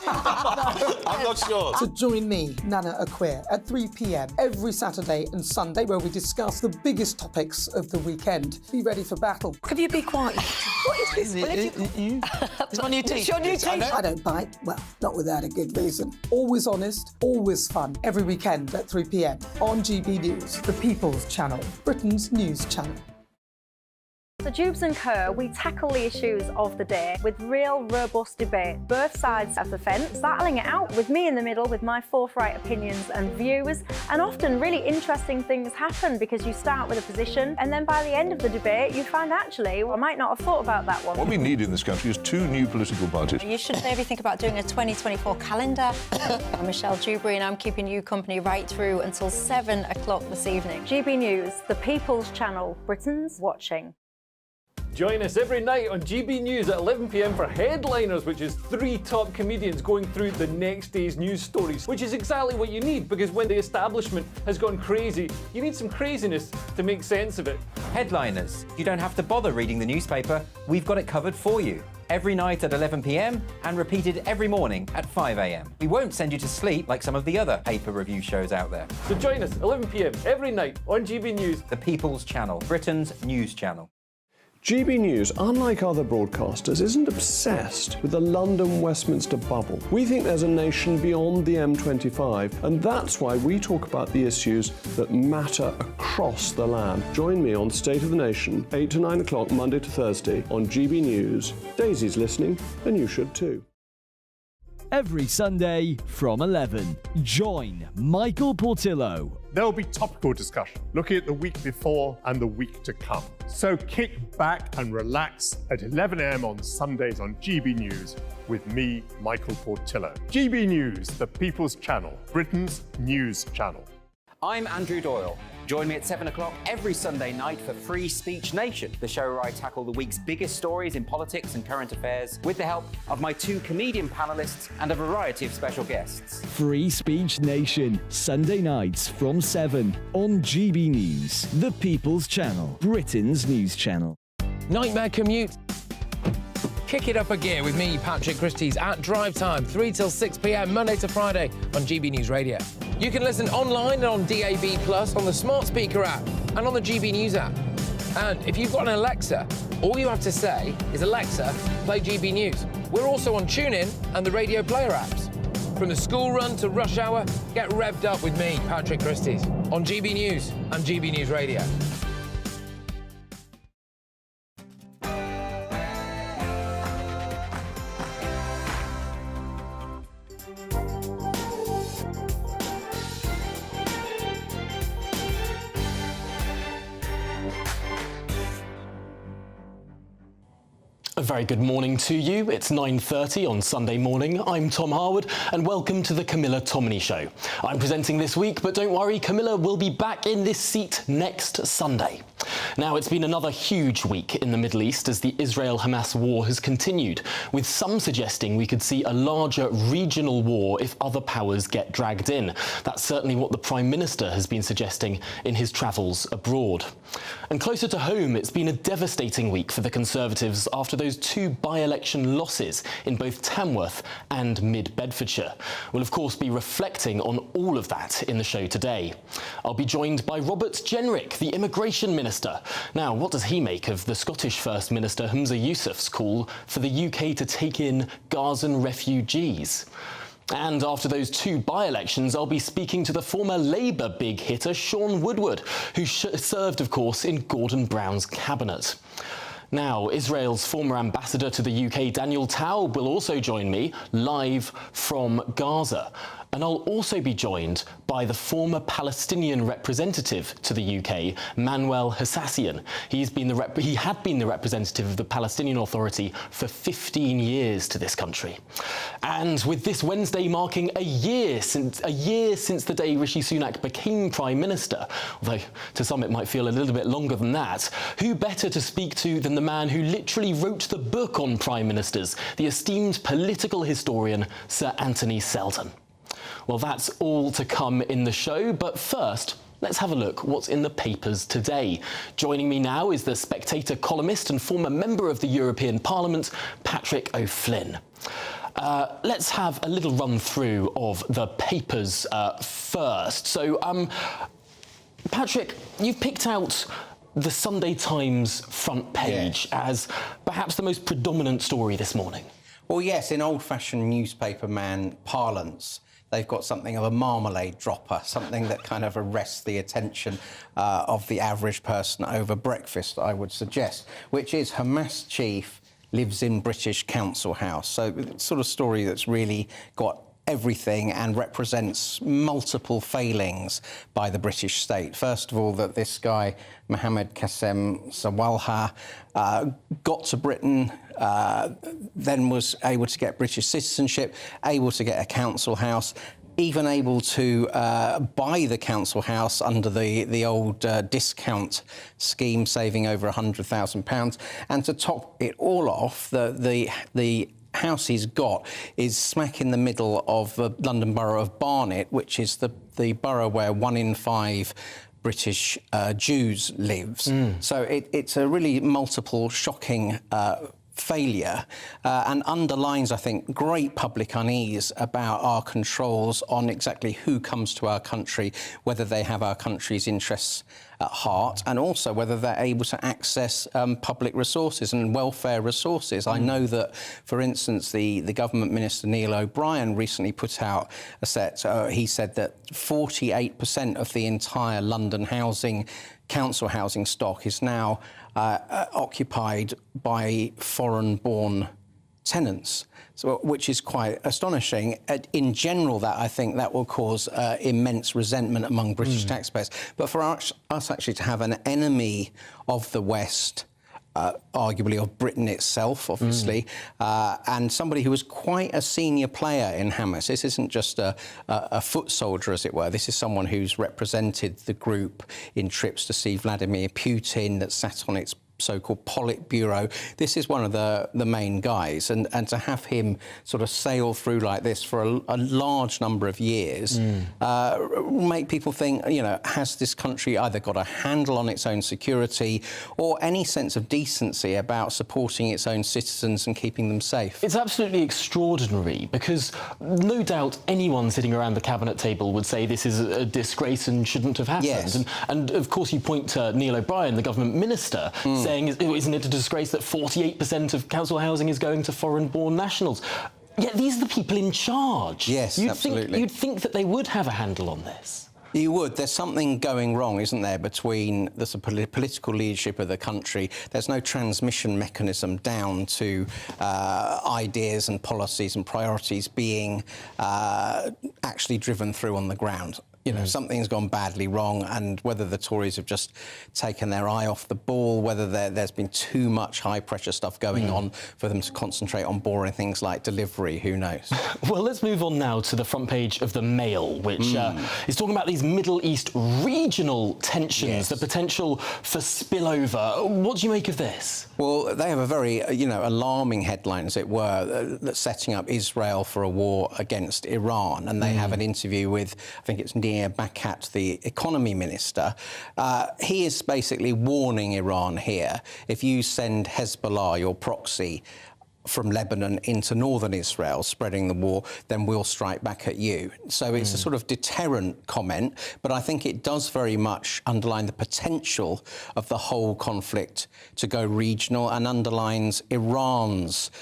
I'm not sure. So join me, Nana Acquia, at 3 p.m. every Saturday and Sunday, where we discuss the biggest topics of the weekend. Be ready for battle. Could you be quiet? What is this? It's my new teeth. It's your new teeth. I don't bite. Well, not without a good reason. Always honest, always fun. Every weekend at 3 p.m. on GB News, the People's Channel, Britain's news channel. So Jubes & Co, we tackle the issues of the day with real, robust debate. Both sides of the fence, battling it out with me in the middle with my forthright opinions and views. And often really interesting things happen because you start with a position and then by the end of the debate you find actually, well, I might not have thought about that one. What we need in this country is 2 new political parties. You should maybe think about doing a 2024 calendar. I'm Michelle Dewberry and I'm keeping you company right through until 7 o'clock this evening. GB News, the People's Channel, Britain's watching. Join us every night on GB News at 11 p.m. for Headliners, which is 3 top comedians going through the next day's news stories, which is exactly what you need, because when the establishment has gone crazy, you need some craziness to make sense of it. Headliners. You don't have to bother reading the newspaper. We've got it covered for you. Every night at 11 p.m. and repeated every morning at 5 a.m. We won't send you to sleep like some of the other paper review shows out there. So join us 11 p.m. every night on GB News. The People's Channel, Britain's news channel. GB News, unlike other broadcasters, isn't obsessed with the London-Westminster bubble. We think there's a nation beyond the M25, and that's why we talk about the issues that matter across the land. Join me on State of the Nation, 8 to 9 o'clock, Monday to Thursday, on GB News. Daisy's listening, and you should too. Every Sunday from 11, join Michael Portillo. There will be topical discussion, looking at the week before and the week to come. So kick back and relax at 11 a.m. on Sundays on GB News with me, Michael Portillo. GB News, the People's Channel, Britain's news channel. I'm Andrew Doyle. Join me at 7 o'clock every Sunday night for Free Speech Nation, the show where I tackle the week's biggest stories in politics and current affairs with the help of my 2 comedian panellists and a variety of special guests. Free Speech Nation, Sunday nights from 7 on GB News, the People's Channel, Britain's news channel. Nightmare commute? Kick it up a gear with me, Patrick Christie's, at Drive Time, 3 till 6 p.m, Monday to Friday on GB News Radio. You can listen online and on DAB+, on the smart speaker app, and on the GB News app. And if you've got an Alexa, all you have to say is, Alexa, play GB News. We're also on TuneIn and the Radio Player apps. From the school run to rush hour, get revved up with me, Patrick Christie's, on GB News and GB News Radio. A very good morning to you. It's 9:30 on Sunday morning. I'm Tom Harwood and welcome to the Camilla Tominey Show. I'm presenting this week, but don't worry, Camilla will be back in this seat next Sunday. Now, it's been another huge week in the Middle East as the Israel-Hamas war has continued, with some suggesting we could see a larger regional war if other powers get dragged in. That's certainly what the Prime Minister has been suggesting in his travels abroad. And closer to home, it's been a devastating week for the Conservatives after those 2 by-election losses in both Tamworth and Mid-Bedfordshire. We'll of course be reflecting on all of that in the show today. I'll be joined by Robert Jenrick, the Immigration Minister. Now, what does he make of the Scottish First Minister Humza Yousaf's call for the UK to take in Gazan refugees? And after those 2 by-elections, I'll be speaking to the former Labour big hitter Sean Woodward, who served, of course, in Gordon Brown's cabinet. Now, Israel's former ambassador to the UK, Daniel Taub, will also join me live from Gaza. And I'll also be joined by the former Palestinian representative to the UK, Manuel Hassassian. He had been the representative of the Palestinian Authority for 15 years to this country. And with this Wednesday marking a year since the day Rishi Sunak became Prime Minister, although to some it might feel a little bit longer than that, who better to speak to than the man who literally wrote the book on Prime Ministers, the esteemed political historian Sir Anthony Selden. Well, that's all to come in the show, but first, let's have a look what's in the papers today. Joining me now is the Spectator columnist and former member of the European Parliament, Patrick O'Flynn. let's have a little run through of the papers first. So, Patrick, you've picked out the Sunday Times front page as perhaps the most predominant story this morning. Well, yes, in old-fashioned newspaper man parlance, they've got something of a marmalade dropper, something that kind of arrests the attention of the average person over breakfast, I would suggest, which is Hamas chief lives in British council house. So it's sort of story that's really got everything and represents multiple failings by the British state. First of all, that this guy, Mohammed Qasem Sawalha, got to Britain, then was able to get British citizenship, able to get a council house, even able to buy the council house under the old discount scheme, saving over £100,000. And to top it all off, the house he's got is smack in the middle of the London borough of Barnet, which is the borough where 1 in 5 British Jews lives. So it's a really multiple shocking failure and underlines, I think, great public unease about our controls on exactly who comes to our country, whether they have our country's interests at heart, and also whether they're able to access public resources and welfare resources. I know that, for instance, the government minister, Neil O'Brien, recently put out a set, he said that 48% of the entire London council housing stock is now occupied by foreign-born tenants, so, which is quite astonishing. In general, I think that will cause immense resentment among British taxpayers. But for us actually to have an enemy of the West, arguably of Britain itself, obviously, and somebody who was quite a senior player in Hamas. This isn't just a foot soldier, as it were. This is someone who's represented the group in trips to see Vladimir Putin, that sat on its so-called Politburo. This is one of the main guys, and to have him sort of sail through like this for a large number of years will make people think, you know, has this country either got a handle on its own security or any sense of decency about supporting its own citizens and keeping them safe? It's absolutely extraordinary, because no doubt anyone sitting around the cabinet table would say this is a disgrace and shouldn't have happened. Yes. And of course you point to Neil O'Brien, the government minister, saying, isn't it a disgrace that 48% of council housing is going to foreign-born nationals? Yet these are the people in charge. Yes, absolutely. You'd think that they would have a handle on this. You would. There's something going wrong, isn't there, between the political leadership of the country. There's no transmission mechanism down to ideas and policies and priorities being actually driven through on the ground. You know, something's gone badly wrong, and whether the Tories have just taken their eye off the ball, whether there's been too much high-pressure stuff going on for them to concentrate on boring things like delivery, who knows? Well, let's move on now to the front page of the Mail, which is talking about these Middle East regional tensions, the potential for spillover. What do you make of this? Well, they have a very, alarming headline, as it were, that's setting up Israel for a war against Iran. And they have an interview with, I think it's Nir Bakat, the economy minister. He is basically warning Iran here. If you send Hezbollah, your proxy, from Lebanon into northern Israel, spreading the war, then we'll strike back at you. So it's a sort of deterrent comment, but I think it does very much underline the potential of the whole conflict to go regional, and underlines Iran's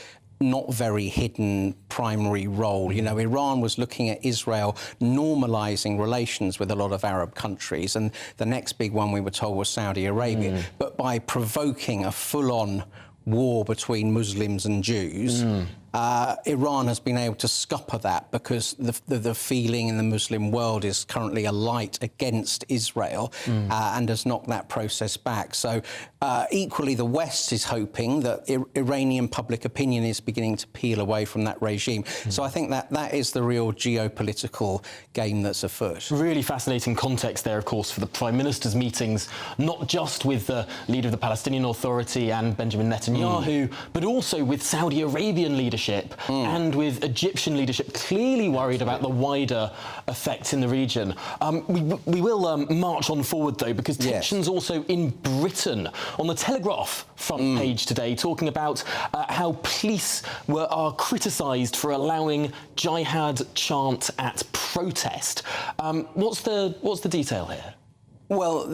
not very hidden primary role. You know, Iran was looking at Israel normalising relations with a lot of Arab countries, and the next big one we were told was Saudi Arabia. But by provoking a full-on war between Muslims and Jews, Iran has been able to scupper that, because the feeling in the Muslim world is currently alight against Israel and has knocked that process back. So equally, the West is hoping that Iranian public opinion is beginning to peel away from that regime. So I think that is the real geopolitical game that's afoot. Really fascinating context there, of course, for the Prime Minister's meetings, not just with the leader of the Palestinian Authority and Benjamin Netanyahu, but also with Saudi Arabian leadership leadership and with Egyptian leadership clearly worried about the wider effects in the region. We will march on forward, though, because tensions also in Britain. On the Telegraph front page today, talking about how police are criticised for allowing jihad chant at protest. What's the detail here? Well,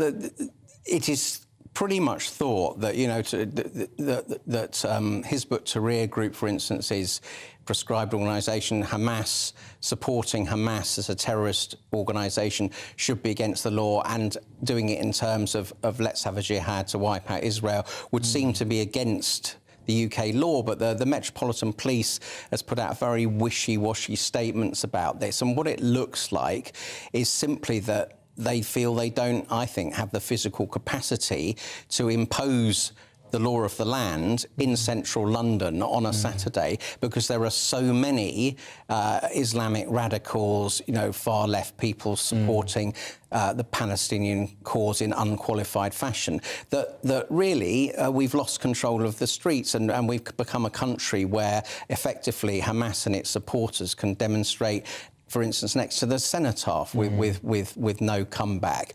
it is pretty much thought that, you know, that Hizb ut-Tahrir group, for instance, is proscribed organisation. Hamas, supporting Hamas as a terrorist organisation should be against the law, and doing it in terms of let's have a jihad to wipe out Israel would seem to be against the UK law. But the Metropolitan Police has put out very wishy-washy statements about this, and what it looks like is simply that they feel they don't, I think, have the physical capacity to impose the law of the land in central London on a Saturday, because there are so many Islamic radicals, you know, far left people supporting the Palestinian cause in unqualified fashion, that really we've lost control of the streets, and we've become a country where effectively Hamas and its supporters can demonstrate, for instance, next to the cenotaph with no comeback.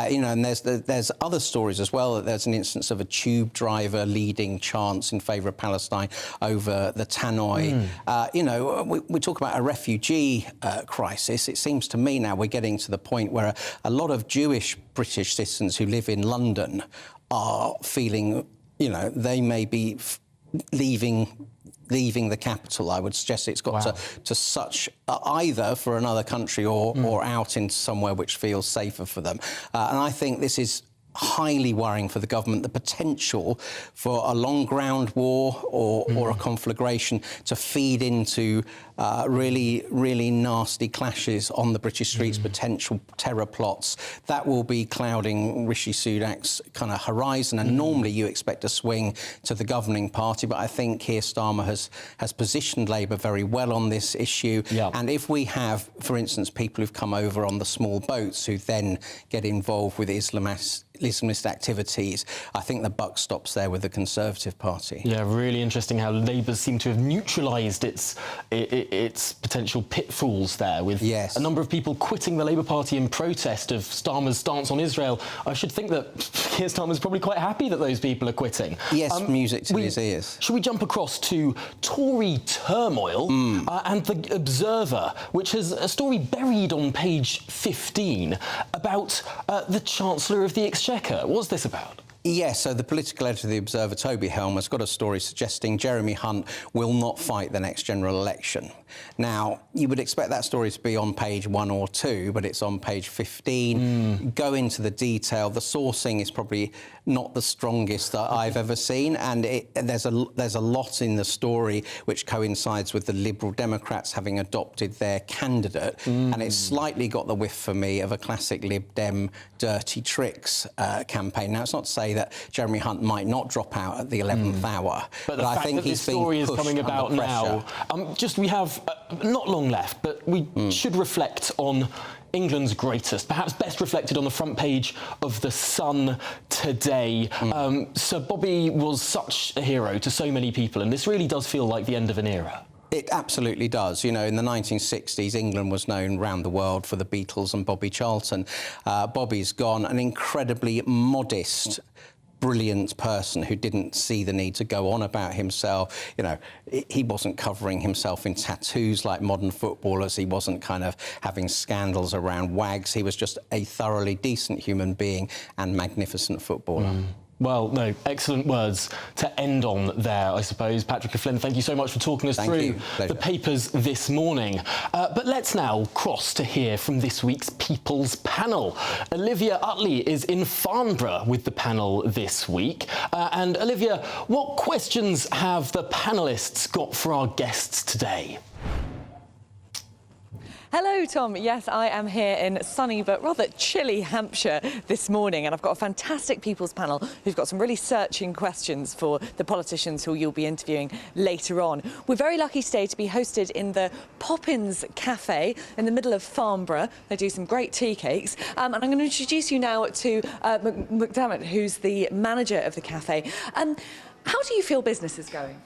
You know, and there's other stories as well. There's an instance of a tube driver leading chants in favour of Palestine over the tannoy. You know, we talk about a refugee crisis. It seems to me now we're getting to the point where a lot of Jewish British citizens who live in London are feeling, you know, they may be leaving the capital. I would suggest it's got to such either for another country or out into somewhere which feels safer for them. And I think this is highly worrying for the government, the potential for a long ground war or a conflagration to feed into really nasty clashes on the British streets, potential terror plots. That will be clouding Rishi Sunak's kind of horizon, and normally you expect a swing to the governing party, but I think Keir Starmer has positioned Labour very well on this issue. And if we have, for instance, people who've come over on the small boats who then get involved with Islamist activities, I think the buck stops there with the Conservative Party. Yeah, really interesting how Labour seemed to have neutralised its potential pitfalls there, with a number of people quitting the Labour Party in protest of Starmer's stance on Israel. I should think that Keir Starmer's probably quite happy that those people are quitting. Yes, music to his ears. Should we jump across to Tory turmoil and The Observer, which has a story buried on page 15 about the Chancellor of the Exchequer. What's this about? Yes, so the political editor of The Observer, Toby Helm, has got a story suggesting Jeremy Hunt will not fight the next general election. Now, you would expect that story to be on page 1 or 2, but it's on page 15. Go into the detail. The sourcing is probably not the strongest that I've ever seen, and there's a lot in the story which coincides with the Liberal Democrats having adopted their candidate, and it's slightly got the whiff for me of a classic Lib Dem dirty tricks campaign. Now, it's not to say that Jeremy Hunt might not drop out at the 11th hour, but I think this story is coming about now. We have not long left, but we should reflect on England's greatest, perhaps best reflected on the front page of The Sun today. Sir Bobby was such a hero to so many people, and this really does feel like the end of an era. It absolutely does. You know, in the 1960s, England was known round the world for the Beatles and Bobby Charlton. Bobby's gone, an incredibly modest, brilliant person who didn't see the need to go on about himself. You know, he wasn't covering himself in tattoos like modern footballers. He wasn't kind of having scandals around wags. He was just a thoroughly decent human being and magnificent footballer. Well, no, excellent words to end on there, I suppose. Patrick O'Flynn, thank you so much for talking us through the papers this morning. But let's now cross to hear from this week's People's Panel. Olivia Utley is in Farnborough with the panel this week. And Olivia, what questions have the panellists got for our guests today? Hello, Tom. Yes, I am here in sunny but rather chilly Hampshire this morning, and I've got a fantastic People's Panel who've got some really searching questions for the politicians who you'll be interviewing later on. We're very lucky today to be hosted in the Poppins Cafe in the middle of Farnborough. They do some great tea cakes. And I'm going to introduce you now to McDermott, who's the manager of the cafe. How do you feel business is going?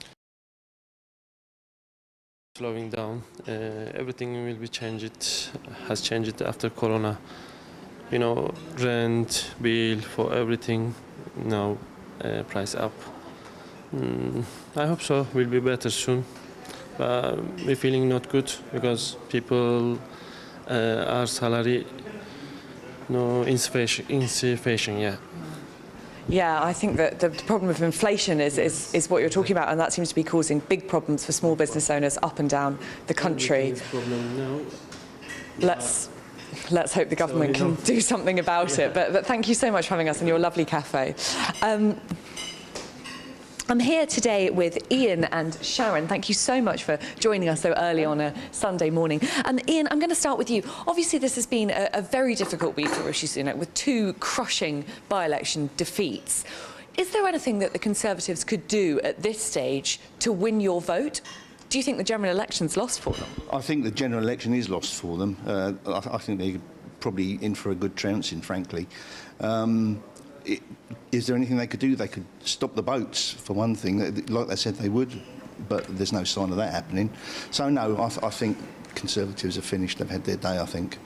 slowing down. Everything will be changed, has changed after Corona. You know, rent, bill, for everything, now price up. I hope so, will be better soon. But we're feeling not good because people, our salary, no insufficient, yeah. Yeah, I think that the problem of inflation is what you're talking about, and that seems to be causing big problems for small business owners up and down the country. Let's hope the government can do something about it. But thank you so much for having us in your lovely cafe. I'm here today with Ian and Sharon. Thank you so much for joining us so early on a Sunday morning. Ian, I'm going to start with you. Obviously, this has been a very difficult week for Rishi Sunak with 2 crushing by-election defeats. Is there anything that the Conservatives could do at this stage to win your vote? Do you think the general election's lost for them? I think the general election is lost for them. I think they're probably in for a good trouncing, frankly. Is there anything they could do? They could stop the boats, for one thing, like they said they would, but there's no sign of that happening. So, no, I think Conservatives are finished. They've had their day, I think.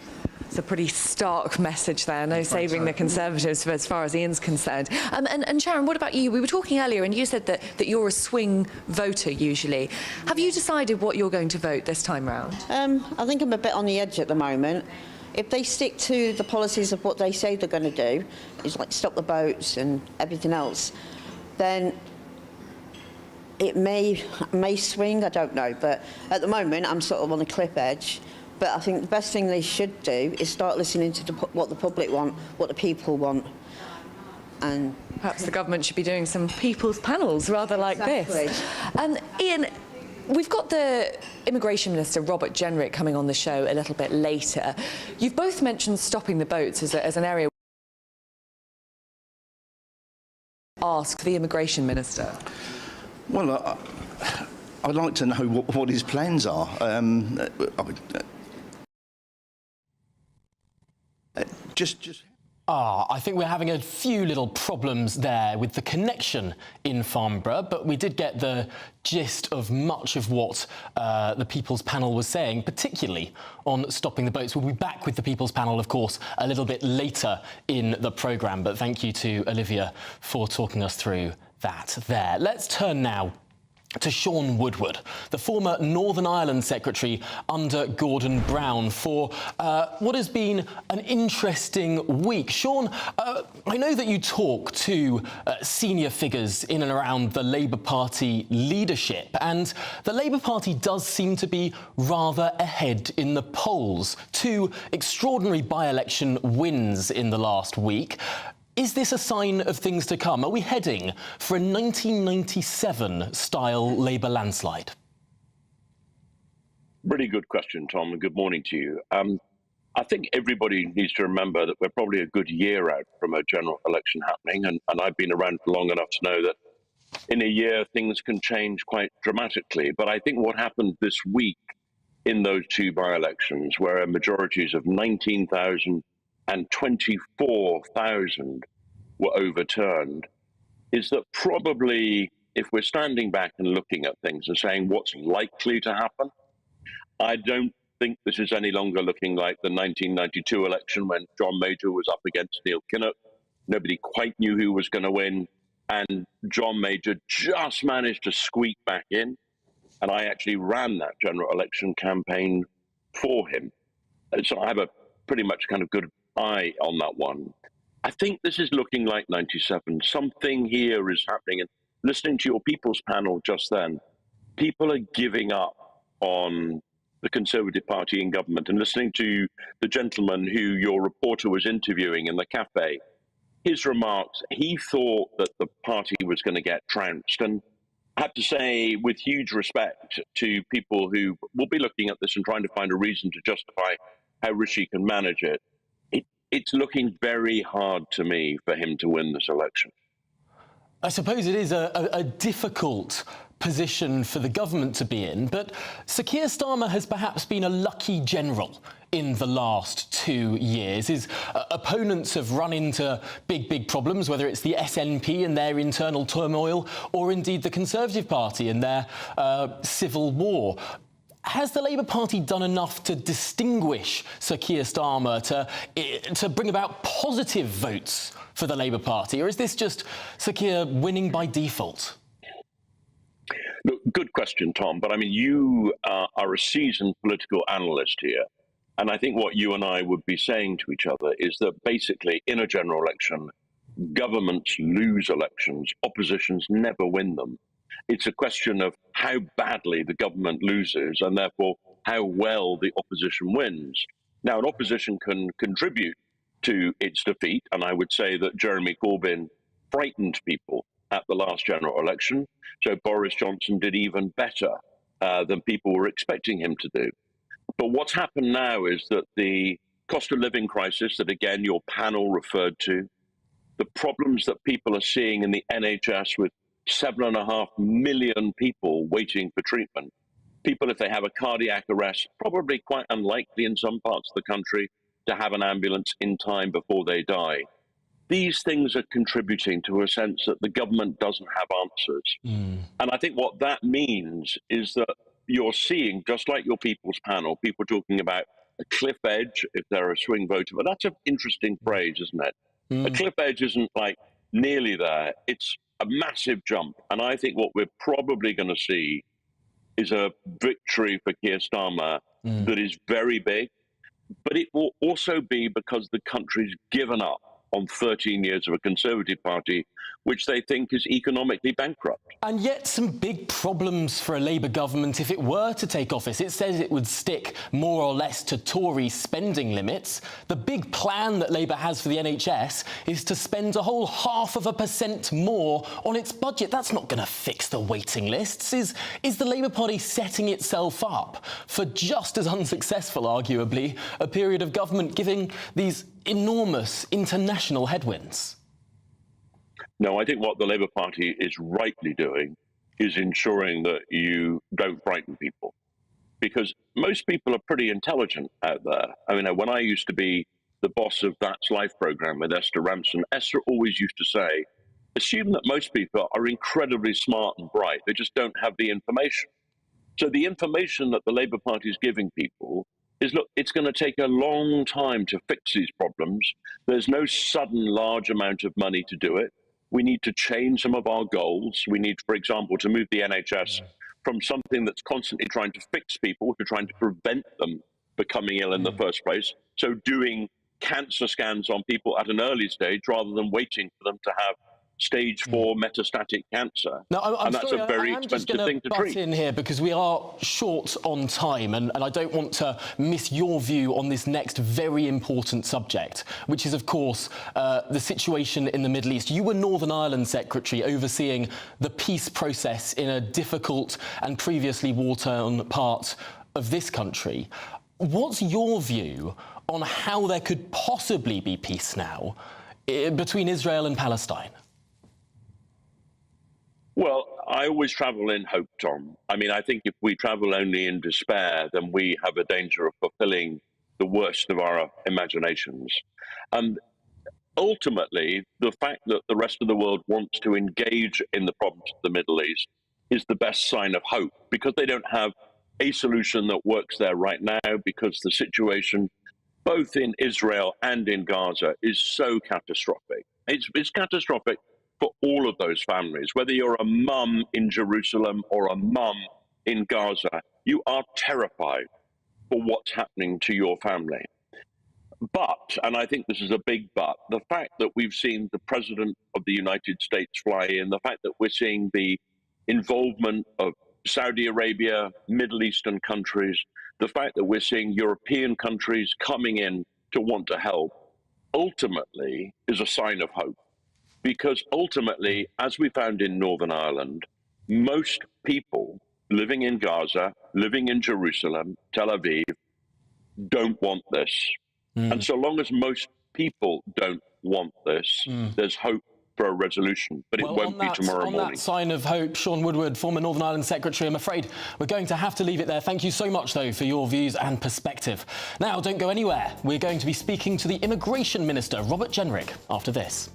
It's a pretty stark message there, no saving the Conservatives as far as Ian's concerned. And Sharon, what about you? We were talking earlier and you said that you're a swing voter usually. Have you decided what you're going to vote this time round? I think I'm a bit on the edge at the moment. If they stick to the policies of what they say they're going to do, is like stop the boats and everything else, then it may swing, I don't know. But at the moment, I'm sort of on the cliff edge. But I think the best thing they should do is start listening to what the public want, what the people want. And perhaps the government should be doing some people's panels rather like this. And Ian, we've got the Immigration Minister, Robert Jenrick, coming on the show a little bit later. You've both mentioned stopping the boats as an area. Ask the Immigration Minister. Well, I'd like to know what his plans are. I think we're having a few little problems there with the connection in Farnborough, but we did get the gist of much of what the People's Panel was saying, particularly on stopping the boats. We'll be back with the People's Panel, of course, a little bit later in the programme, but thank you to Olivia for talking us through that there. Let's turn now to Sean Woodward, the former Northern Ireland Secretary under Gordon Brown, for what has been an interesting week. Sean, I know that you talk to senior figures in and around the Labour Party leadership, and the Labour Party does seem to be rather ahead in the polls. 2 extraordinary by-election wins in the last week. Is this a sign of things to come? Are we heading for a 1997-style Labour landslide? Really good question, Tom, and good morning to you. I think everybody needs to remember that we're probably a good year out from a general election happening, and I've been around for long enough to know that in a year things can change quite dramatically. But I think what happened this week in those 2 by-elections, where majorities of 19,000 and 24,000 were overturned, is that probably if we're standing back and looking at things and saying what's likely to happen, I don't think this is any longer looking like the 1992 election when John Major was up against Neil Kinnock. Nobody quite knew who was going to win, and John Major just managed to squeak back in, and I actually ran that general election campaign for him. So I have a pretty much kind of good eye on that one. I think this is looking like 97. Something here is happening. And listening to your People's Panel just then, people are giving up on the Conservative Party in government. And listening to the gentleman who your reporter was interviewing in the cafe, his remarks, he thought that the party was going to get trounced. And I have to say, with huge respect to people who will be looking at this and trying to find a reason to justify how Rishi can manage it, it's looking very hard to me for him to win this election. I suppose it is a difficult position for the government to be in, but Sir Keir Starmer has perhaps been a lucky general in the last 2 years. His opponents have run into big problems, whether it's the SNP and their internal turmoil, or indeed the Conservative Party and their civil war. Has the Labour Party done enough to distinguish Sir Keir Starmer, to bring about positive votes for the Labour Party? Or is this just Sir Keir winning by default? Look, good question, Tom. But I mean, you are a seasoned political analyst here. And I think what you and I would be saying to each other is that basically in a general election, governments lose elections, oppositions never win them. It's a question of how badly the government loses and therefore how well the opposition wins. Now, an opposition can contribute to its defeat, and I would say that Jeremy Corbyn frightened people at the last general election, so Boris Johnson did even better than people were expecting him to do. But what's happened now is that the cost of living crisis that, again, your panel referred to, the problems that people are seeing in the NHS with 7.5 million people waiting for treatment. People, if they have a cardiac arrest, probably quite unlikely in some parts of the country to have an ambulance in time before they die. These things are contributing to a sense that the government doesn't have answers. And I think what that means is that you're seeing, just like your People's Panel, people talking about a cliff edge if they're a swing voter. But that's an interesting phrase, isn't it? A cliff edge isn't like nearly there. It's a massive jump. And I think what we're probably going to see is a victory for Keir Starmer that is very big. But it will also be because the country's given up on 13 years of a Conservative Party, which they think is economically bankrupt. And yet some big problems for a Labour government if it were to take office. It says it would stick more or less to Tory spending limits. The big plan that Labour has for the NHS is to spend a whole 0.5% more on its budget. That's not going to fix the waiting lists. Is the Labour Party setting itself up for just as unsuccessful, arguably, a period of government giving these enormous international headwinds? No, I think what the Labour Party is rightly doing is ensuring that you don't frighten people. Because most people are pretty intelligent out there. I mean, when I used to be the boss of That's Life programme with Esther Ramson, Esther always used to say, assume that most people are incredibly smart and bright. They just don't have the information. So the information that the Labour Party is giving people is, look, it's going to take a long time to fix these problems. There's no sudden large amount of money to do it. We need to change some of our goals. We need, for example, to move the NHS from something that's constantly trying to fix people to trying to prevent them becoming ill in the first place. So doing cancer scans on people at an early stage rather than waiting for them to have stage 4 metastatic cancer. Now, and that's a very expensive thing to treat. I'm just going to butt in here because we are short on time and I don't want to miss your view on this next very important subject, which is, of course, the situation in the Middle East. You were Northern Ireland Secretary overseeing the peace process in a difficult and previously war-torn part of this country. What's your view on how there could possibly be peace now between Israel and Palestine? Well, I always travel in hope, Tom. I mean, I think if we travel only in despair, then we have a danger of fulfilling the worst of our imaginations. And ultimately, the fact that the rest of the world wants to engage in the problems of the Middle East is the best sign of hope, because they don't have a solution that works there right now, because the situation both in Israel and in Gaza is so catastrophic. It's catastrophic for all of those families. Whether you're a mum in Jerusalem or a mum in Gaza, you are terrified for what's happening to your family. But, and I think this is a big but, the fact that we've seen the President of the United States fly in, the fact that we're seeing the involvement of Saudi Arabia, Middle Eastern countries, the fact that we're seeing European countries coming in to want to help, ultimately is a sign of hope. Because ultimately, as we found in Northern Ireland, most people living in Gaza, living in Jerusalem, Tel Aviv, don't want this. And so long as most people don't want this, there's hope for a resolution, but it won't be tomorrow morning. On that sign of hope, Sean Woodward, former Northern Ireland Secretary, I'm afraid we're going to have to leave it there. Thank you so much, though, for your views and perspective. Now, don't go anywhere. We're going to be speaking to the Immigration Minister, Robert Jenrick, after this.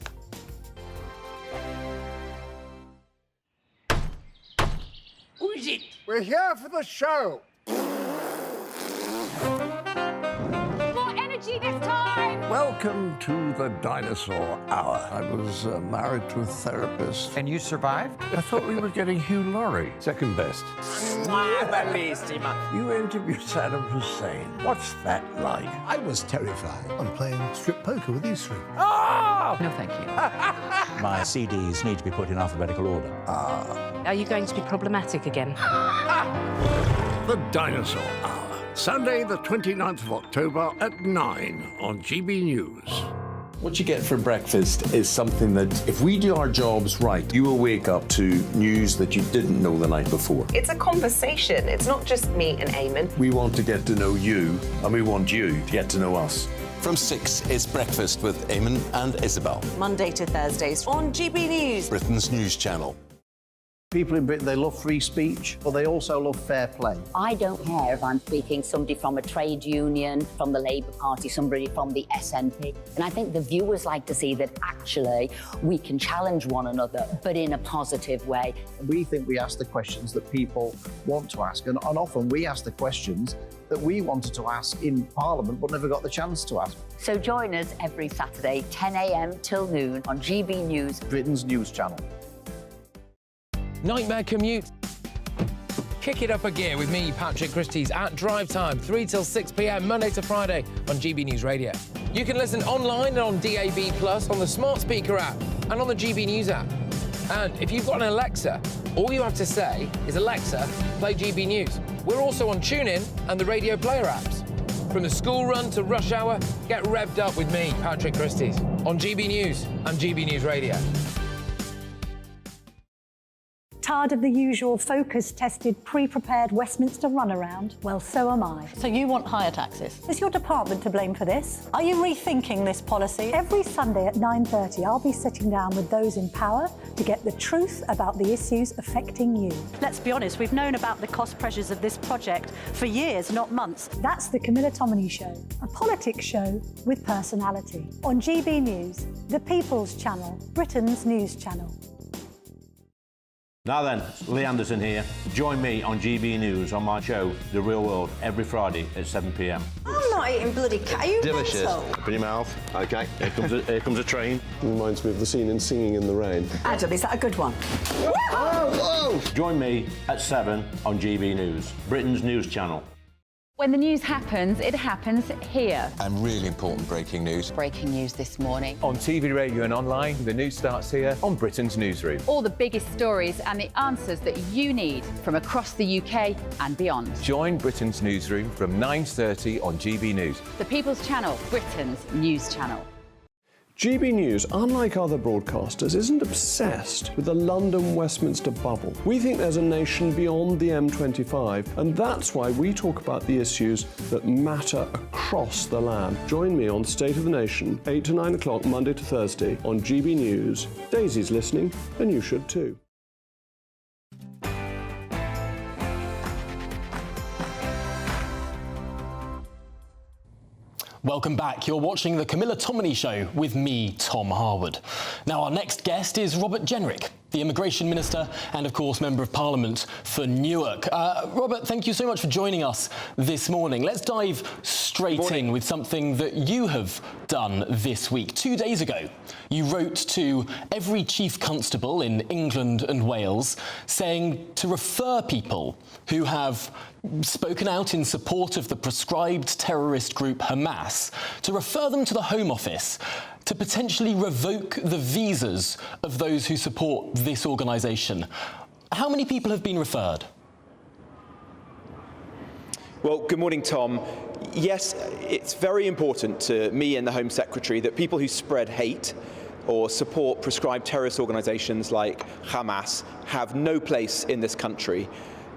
Who is it? We're here for the show. Welcome to the Dinosaur Hour. I was married to a therapist. And you survived? I thought we were getting Hugh Laurie. Second best. You interviewed Saddam Hussein. What's that like? I was terrified. I'm playing strip poker with you three. Oh! No, thank you. My CDs need to be put in alphabetical order. Are you going to be problematic again? The Dinosaur Hour. Sunday, the 29th of October at 9 on GB News. What you get for breakfast is something that, if we do our jobs right, you will wake up to news that you didn't know the night before. It's a conversation. It's not just me and Eamon. We want to get to know you, and we want you to get to know us. From 6, it's Breakfast with Eamon and Isabel. Monday to Thursdays on GB News. Britain's news channel. People in Britain, they love free speech, but they also love fair play. I don't care if I'm speaking somebody from a trade union, from the Labour Party, somebody from the SNP. And I think the viewers like to see that actually we can challenge one another, but in a positive way. We think we ask the questions that people want to ask, and often we ask the questions that we wanted to ask in Parliament but never got the chance to ask. So join us every Saturday, 10 a.m. till noon on GB News, Britain's news channel. Nightmare commute. Kick it up a gear with me, Patrick Christie's, at drive time, 3 till 6 p.m, Monday to Friday on GB News Radio. You can listen online and on DAB+, on the smart speaker app, and on the GB News app. And if you've got an Alexa, all you have to say is, Alexa, play GB News. We're also on TuneIn and the Radio Player apps. From the school run to rush hour, get revved up with me, Patrick Christie's, on GB News and GB News Radio. Tired of the usual focus-tested, pre-prepared Westminster runaround? Well, so am I. So you want higher taxes? Is your department to blame for this? Are you rethinking this policy? Every Sunday at 9:30, I'll be sitting down with those in power to get the truth about the issues affecting you. Let's be honest, we've known about the cost pressures of this project for years, not months. That's the Camilla Tominey Show, a politics show with personality. On GB News, the People's Channel, Britain's news channel. Now then, Lee Anderson here. Join me on GB News on my show, The Real World, every Friday at 7 p.m. I'm not eating bloody cat. Are you Delicious. mental? Open your mouth. OK, here comes a train. Reminds me of the scene in Singing in the Rain. Adam, is that a good one? Whoa! Join me at 7 on GB News, Britain's news channel. When the news happens, it happens here. And really important breaking news. Breaking news this morning. On TV, radio and online, the news starts here on Britain's Newsroom. All the biggest stories and the answers that you need from across the UK and beyond. Join Britain's Newsroom from 9:30 on GB News. The People's Channel, Britain's news channel. GB News, unlike other broadcasters, isn't obsessed with the London-Westminster bubble. We think there's a nation beyond the M25, and that's why we talk about the issues that matter across the land. Join me on State of the Nation, 8 to 9 o'clock, Monday to Thursday, on GB News. Daisy's listening, and you should too. Welcome back. You're watching The Camilla Tominey Show with me, Tom Harwood. Now, our next guest is Robert Jenrick, the Immigration Minister and, of course, Member of Parliament for Newark. Robert, thank you so much for joining us this morning. Let's dive straight in with something that you have done this week. 2 days ago, you wrote to every Chief Constable in England and Wales saying to refer people who have spoken out in support of the proscribed terrorist group Hamas, to refer them to the Home Office to potentially revoke the visas of those who support this organisation. How many people have been referred? Well, good morning, Tom. Yes, it's very important to me and the Home Secretary that people who spread hate or support proscribed terrorist organisations like Hamas have no place in this country.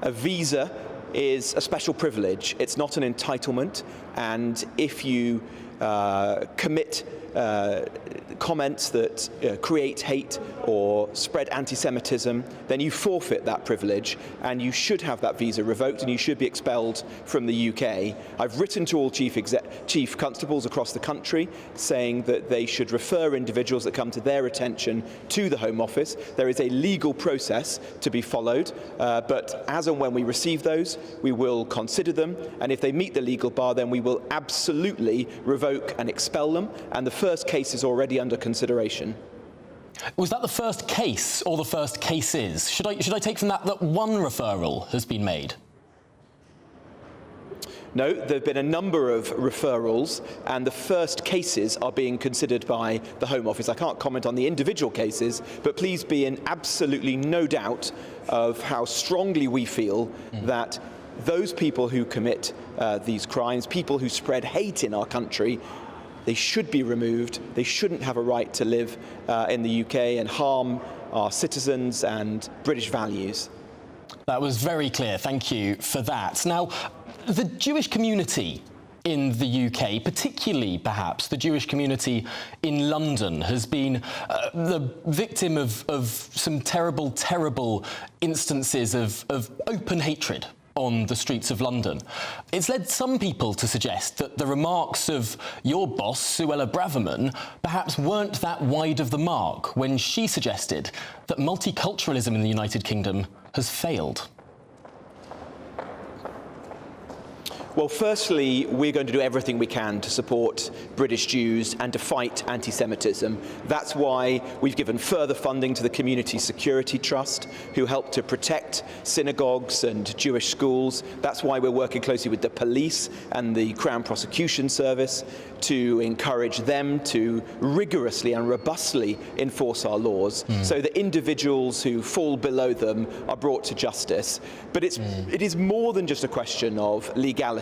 A visa is a special privilege. It's not an entitlement, and if you commit comments that create hate or spread anti-Semitism, then you forfeit that privilege and you should have that visa revoked and you should be expelled from the UK. I've written to all chief constables across the country saying that they should refer individuals that come to their attention to the Home Office. There is a legal process to be followed, but as and when we receive those, we will consider them, and if they meet the legal bar, then we will absolutely revoke revoke and expel them, and the first case is already under consideration. Was that the first case or the first cases? Should I take from that that one referral has been made? No, there have been a number of referrals, and the first cases are being considered by the Home Office. I can't comment on the individual cases, but please be in absolutely no doubt of how strongly we feel that those people who commit these crimes, people who spread hate in our country, they should be removed. They shouldn't have a right to live in the UK and harm our citizens and British values. That was very clear. Thank you for that. Now, the Jewish community in the UK, particularly perhaps the Jewish community in London, has been the victim of some terrible, terrible instances of open hatred on the streets of London. It's led some people to suggest that the remarks of your boss, Suella Braverman, perhaps weren't that wide of the mark when she suggested that multiculturalism in the United Kingdom has failed. Well, firstly, we're going to do everything we can to support British Jews and to fight anti-Semitism. That's why we've given further funding to the Community Security Trust, who help to protect synagogues and Jewish schools. That's why we're working closely with the police and the Crown Prosecution Service to encourage them to rigorously and robustly enforce our laws so that individuals who fall below them are brought to justice. But it is more than just a question of legality.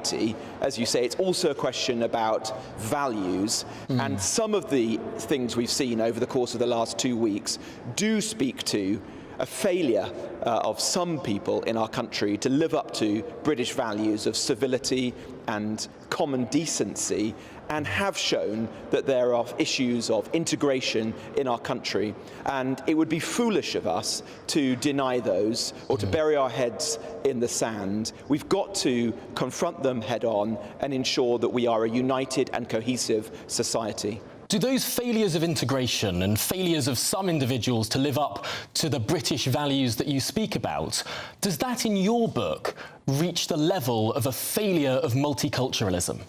As you say, it's also a question about values. And some of the things we've seen over the course of the last 2 weeks do speak to a failure of some people in our country to live up to British values of civility and common decency, and have shown that there are issues of integration in our country. And it would be foolish of us to deny those or to bury our heads in the sand. We've got to confront them head on and ensure that we are a united and cohesive society. Do those failures of integration and failures of some individuals to live up to the British values that you speak about, does that in your book reach the level of a failure of multiculturalism?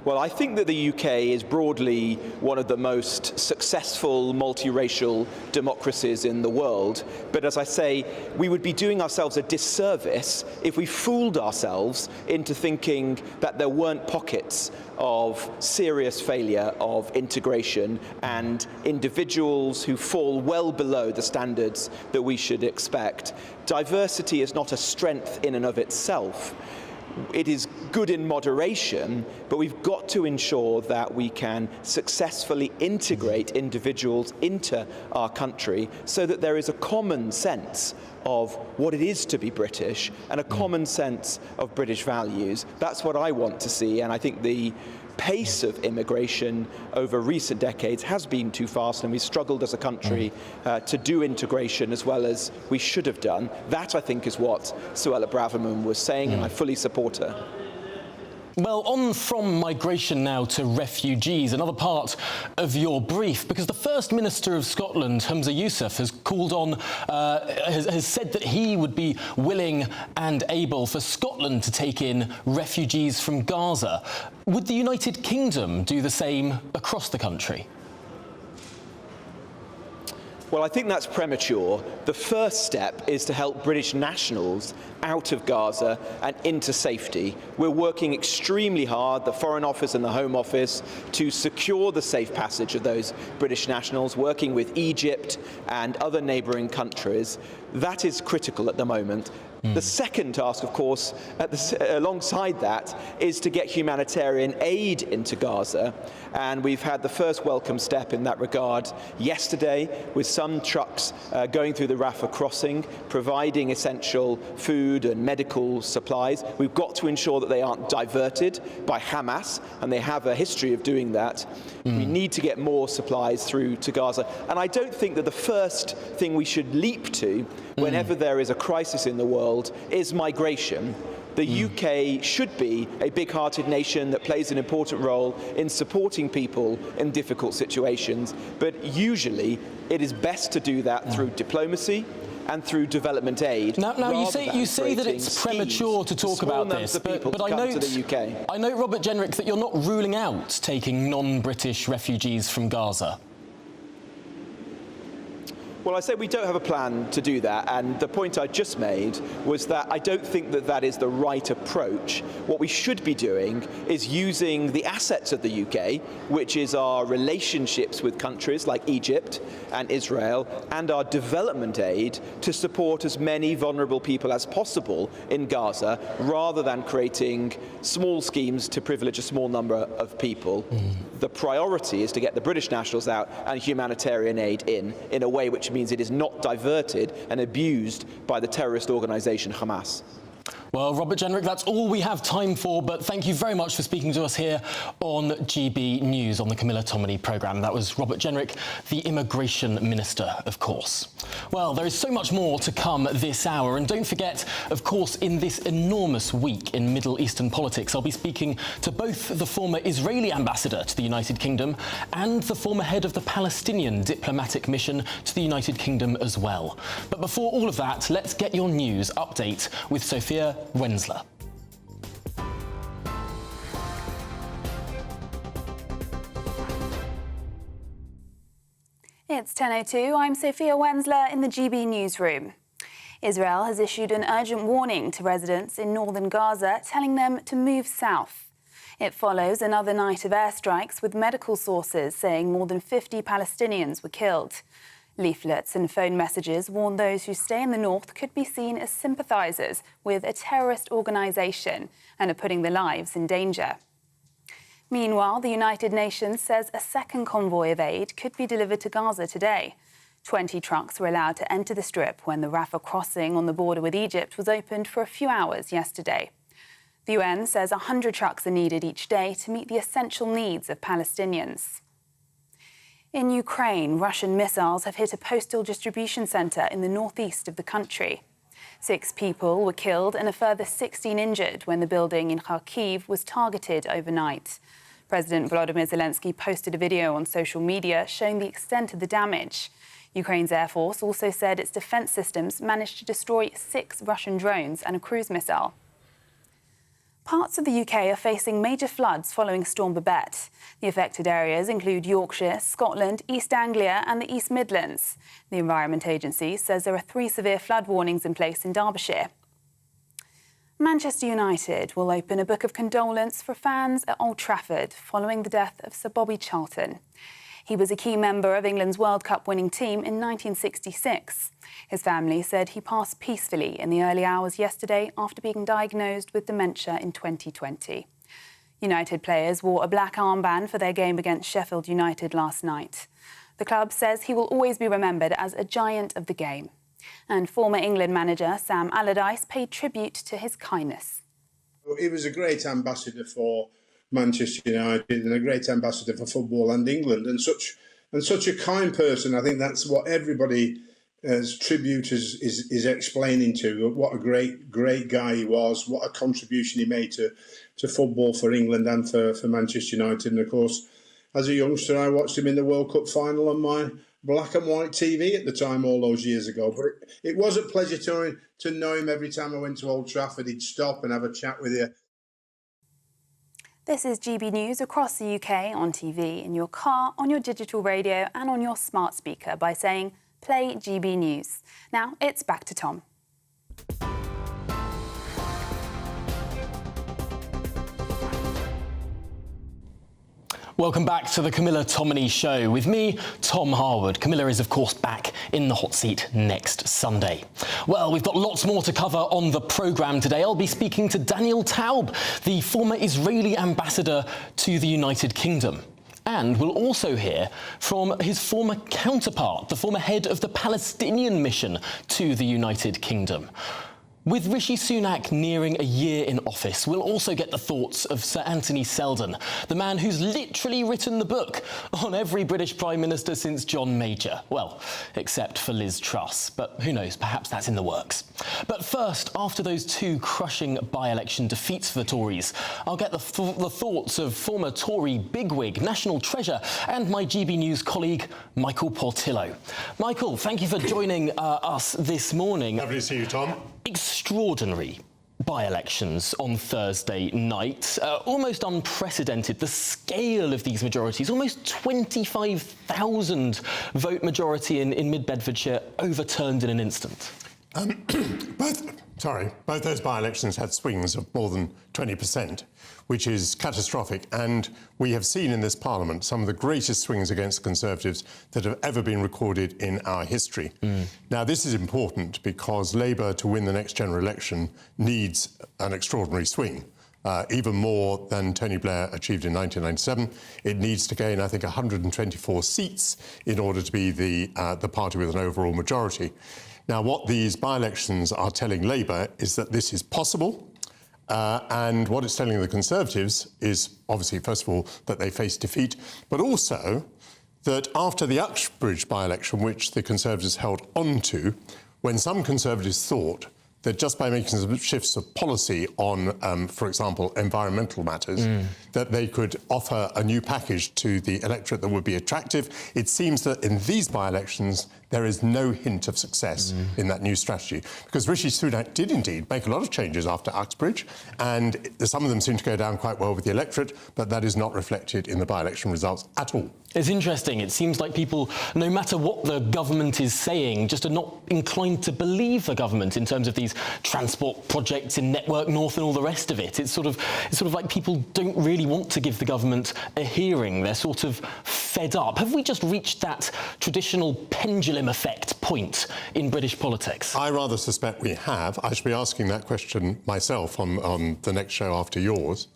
Well, I think that the UK is broadly one of the most successful multiracial democracies in the world. But as I say, we would be doing ourselves a disservice if we fooled ourselves into thinking that there weren't pockets of serious failure of integration and individuals who fall well below the standards that we should expect. Diversity is not a strength in and of itself. It is good in moderation, but we've got to ensure that we can successfully integrate individuals into our country so that there is a common sense of what it is to be British and a common sense of British values. That's what I want to see, and I think the pace of immigration over recent decades has been too fast, and we've struggled as a country to do integration as well as we should have done. That, I think, is what Suella Braverman was saying, and I fully support her. Well, on from migration now to refugees, another part of your brief, because the First Minister of Scotland, Humza Yousaf, has called on, has said that he would be willing and able for Scotland to take in refugees from Gaza. Would the United Kingdom do the same across the country? Well, I think that's premature. The first step is to help British nationals out of Gaza and into safety. We're working extremely hard, the Foreign Office and the Home Office, to secure the safe passage of those British nationals, working with Egypt and other neighbouring countries. That is critical at the moment. The second task, of course, alongside that, is to get humanitarian aid into Gaza. And we've had the first welcome step in that regard yesterday, with some trucks going through the Rafah crossing, providing essential food and medical supplies. We've got to ensure that they aren't diverted by Hamas, and they have a history of doing that. We need to get more supplies through to Gaza. And I don't think that the first thing we should leap to whenever there is a crisis in the world is migration. The UK should be a big-hearted nation that plays an important role in supporting people in difficult situations, but usually it is best to do that through diplomacy and through development aid. Now you say that it's premature to talk about this, but I note, Robert Jenrick, that you're not ruling out taking non-British refugees from Gaza. Well, I said we don't have a plan to do that, and the point I just made was that I don't think that that is the right approach. What we should be doing is using the assets of the UK, which is our relationships with countries like Egypt and Israel, and our development aid to support as many vulnerable people as possible in Gaza, rather than creating small schemes to privilege a small number of people. The priority is to get the British nationals out and humanitarian aid in a way which means it is not diverted and abused by the terrorist organisation Hamas. Well, Robert Jenrick, that's all we have time for, but thank you very much for speaking to us here on GB News on the Camilla Tominey programme. That was Robert Jenrick, the Immigration Minister, of course. Well, there is so much more to come this hour, and don't forget, of course, in this enormous week in Middle Eastern politics, I'll be speaking to both the former Israeli ambassador to the United Kingdom and the former head of the Palestinian diplomatic mission to the United Kingdom as well. But before all of that, let's get your news update with Sophia Wensler. It's 10:02. I'm Sophia Wensler in the GB newsroom. Israel has issued an urgent warning to residents in northern Gaza, telling them to move south. It follows another night of airstrikes, with medical sources saying more than 50 Palestinians were killed. Leaflets and phone messages warn those who stay in the north could be seen as sympathisers with a terrorist organisation and are putting their lives in danger. Meanwhile, the United Nations says a second convoy of aid could be delivered to Gaza today. 20 trucks were allowed to enter the Strip when the Rafah crossing on the border with Egypt was opened for a few hours yesterday. The UN says 100 trucks are needed each day to meet the essential needs of Palestinians. In Ukraine, Russian missiles have hit a postal distribution centre in the northeast of the country. 6 people were killed and a further 16 injured when the building in Kharkiv was targeted overnight. President Volodymyr Zelensky posted a video on social media showing the extent of the damage. Ukraine's Air Force also said its defence systems managed to destroy 6 Russian drones and a cruise missile. Parts of the UK are facing major floods following Storm Babette. The affected areas include Yorkshire, Scotland, East Anglia and the East Midlands. The Environment Agency says there are 3 severe flood warnings in place in Derbyshire. Manchester United will open a book of condolence for fans at Old Trafford following the death of Sir Bobby Charlton. He was a key member of England's World Cup winning team in 1966. His family said he passed peacefully in the early hours yesterday after being diagnosed with dementia in 2020. United players wore a black armband for their game against Sheffield United last night. The club says he will always be remembered as a giant of the game. And former England manager Sam Allardyce paid tribute to his kindness. He was a great ambassador for Manchester United and a great ambassador for football and England, and such a kind person. I think that's what everybody as tribute is explaining to what a great guy he was, what a contribution he made to football for England and for Manchester United. And of course, as a youngster, I watched him in the World Cup final on my black and white TV at the time all those years ago. But it was a pleasure to know him. Every time I went to Old Trafford, he'd stop and have a chat with you. This is GB News across the UK on TV, in your car, on your digital radio and on your smart speaker by saying, play GB News. Now it's back to Tom. Welcome back to the Camilla Tominey Show with me, Tom Harwood. Camilla is, of course, back in the hot seat next Sunday. Well, we've got lots more to cover on the programme today. I'll be speaking to Daniel Taub, the former Israeli ambassador to the United Kingdom. And we'll also hear from his former counterpart, the former head of the Palestinian mission to the United Kingdom. With Rishi Sunak nearing a year in office, we'll also get the thoughts of Sir Anthony Seldon, the man who's literally written the book on every British Prime Minister since John Major. Well, except for Liz Truss, but who knows, perhaps that's in the works. But first, after those two crushing by-election defeats for the Tories, I'll get the thoughts of former Tory bigwig, national treasure, and my GB News colleague, Michael Portillo. Michael, thank you for joining us this morning. Lovely to see you, Tom. Extraordinary by-elections on Thursday night, almost unprecedented. The scale of these majorities, almost 25,000 vote majority in Mid-Bedfordshire, overturned in an instant. Both those by-elections had swings of more than 20%, which is catastrophic. And we have seen in this Parliament some of the greatest swings against Conservatives that have ever been recorded in our history. Now, this is important because Labour, to win the next general election, needs an extraordinary swing. Even more than Tony Blair achieved in 1997. It needs to gain, I think, 124 seats in order to be the party with an overall majority. Now, what these by-elections are telling Labour is that this is possible, and what it's telling the Conservatives is, obviously, first of all, that they face defeat, but also that after the Uxbridge by-election, which the Conservatives held on to, when some Conservatives thought that just by making some shifts of policy on, for example, environmental matters, that they could offer a new package to the electorate that would be attractive. It seems that in these by-elections, there is no hint of success in that new strategy. Because Rishi Sunak did indeed make a lot of changes after Uxbridge, and some of them seem to go down quite well with the electorate, but that is not reflected in the by-election results at all. It's interesting. It seems like people, no matter what the government is saying, just are not inclined to believe the government in terms of these transport projects in Network North and all the rest of it. It's sort of like people don't really want to give the government a hearing. They're sort of fed up. Have we just reached that traditional pendulum effect point in British politics? I rather suspect we have. I should be asking that question myself on the next show after yours.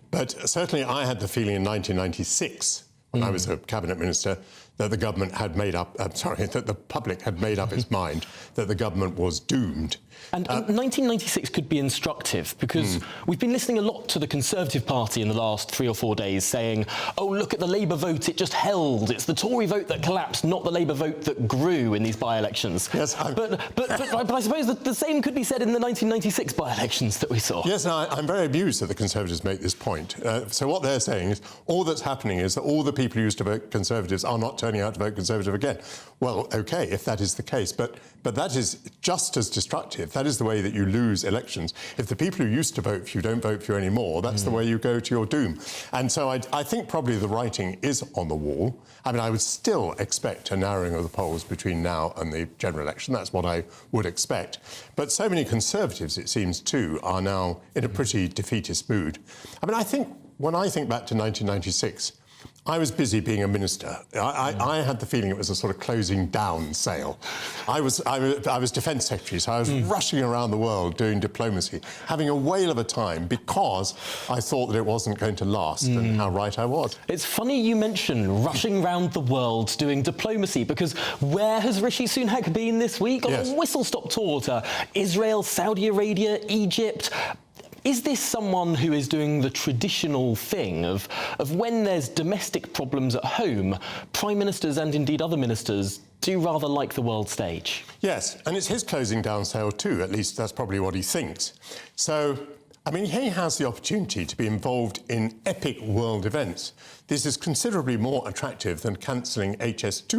But certainly I had the feeling in 1996, when I was a cabinet minister, that the government had made up, that the public had made up its mind that the government was doomed. And 1996 could be instructive because we've been listening a lot to the Conservative Party in the last 3 or 4 days saying, oh, look at the Labour vote, it just held. It's the Tory vote that collapsed, not the Labour vote that grew in these by-elections. Yes, but I suppose that the same could be said in the 1996 by-elections that we saw. Yes, and I'm very amused that the Conservatives make this point. So what they're saying is all that's happening is that all the people who used to vote Conservatives are not turning out to vote Conservative again. Well, OK, if that is the case, but that is just as destructive. That is the way that you lose elections. If the people who used to vote for you don't vote for you anymore, that's the way you go to your doom. And so I think probably the writing is on the wall. I mean, I would still expect a narrowing of the polls between now and the general election. That's what I would expect. But so many Conservatives, it seems, too, are now in a pretty defeatist mood. I mean, I think when I think back to 1996, I was busy being a minister. I had the feeling it was a sort of closing down sale. I was Defence Secretary, so I was rushing around the world doing diplomacy, having a whale of a time because I thought that it wasn't going to last, and how right I was. It's funny you mention rushing around the world doing diplomacy, because where has Rishi Sunak been this week? On a whistle-stop tour to Israel, Saudi Arabia, Egypt. Is this someone who is doing the traditional thing of when there's domestic problems at home, Prime Ministers and indeed other ministers do rather like the world stage? Yes, and it's his closing down sale too, at least that's probably what he thinks. So, I mean, he has the opportunity to be involved in epic world events. This is considerably more attractive than cancelling HS2.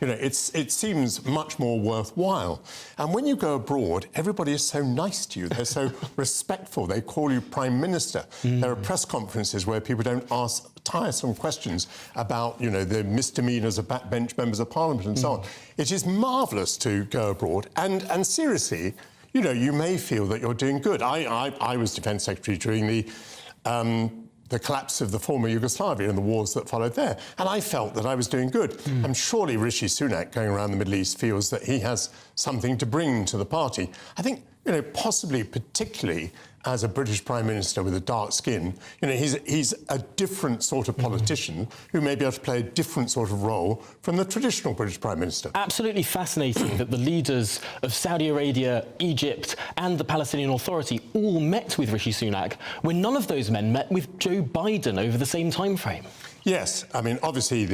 You know, it seems much more worthwhile. And when you go abroad, everybody is so nice to you. They're so respectful. They call you Prime Minister. There are press conferences where people don't ask tiresome questions about, you know, the misdemeanours of backbench members of Parliament and so on. It is marvellous to go abroad. And seriously, you know, you may feel that you're doing good. I was Defence Secretary during the collapse of the former Yugoslavia and the wars that followed there, and I felt that I was doing good. And surely Rishi Sunak, going around the Middle East, feels that he has something to bring to the party. I think possibly particularly as a British Prime Minister with a dark skin, he's a different sort of politician who may be able to play a different sort of role from the traditional British Prime Minister. Absolutely fascinating that the leaders of Saudi Arabia, Egypt and the Palestinian Authority all met with Rishi Sunak when none of those men met with Joe Biden over the same time frame. Yes, I mean, obviously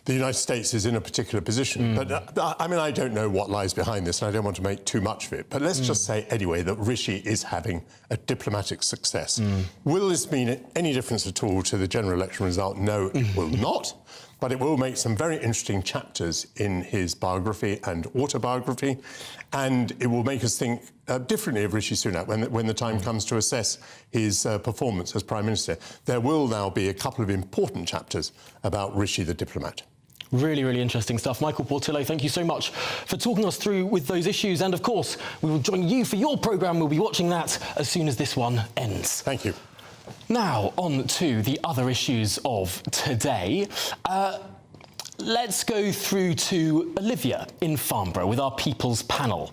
the United States is in a particular position. But, I don't know what lies behind this, and I don't want to make too much of it. But let's just say, anyway, that Rishi is having a diplomatic success. Will this mean any difference at all to the general election result? No, it will not. But it will make some very interesting chapters in his biography and autobiography. And it will make us think differently of Rishi Sunak when the time comes to assess his performance as Prime Minister. There will now be a couple of important chapters about Rishi the diplomat. Really, really interesting stuff. Michael Portillo, thank you so much for talking us through with those issues. And, of course, we will join you for your programme. We'll be watching that as soon as this one ends. Thank you. Now, on to the other issues of today. Let's go through to Olivia in Farnborough with our People's Panel.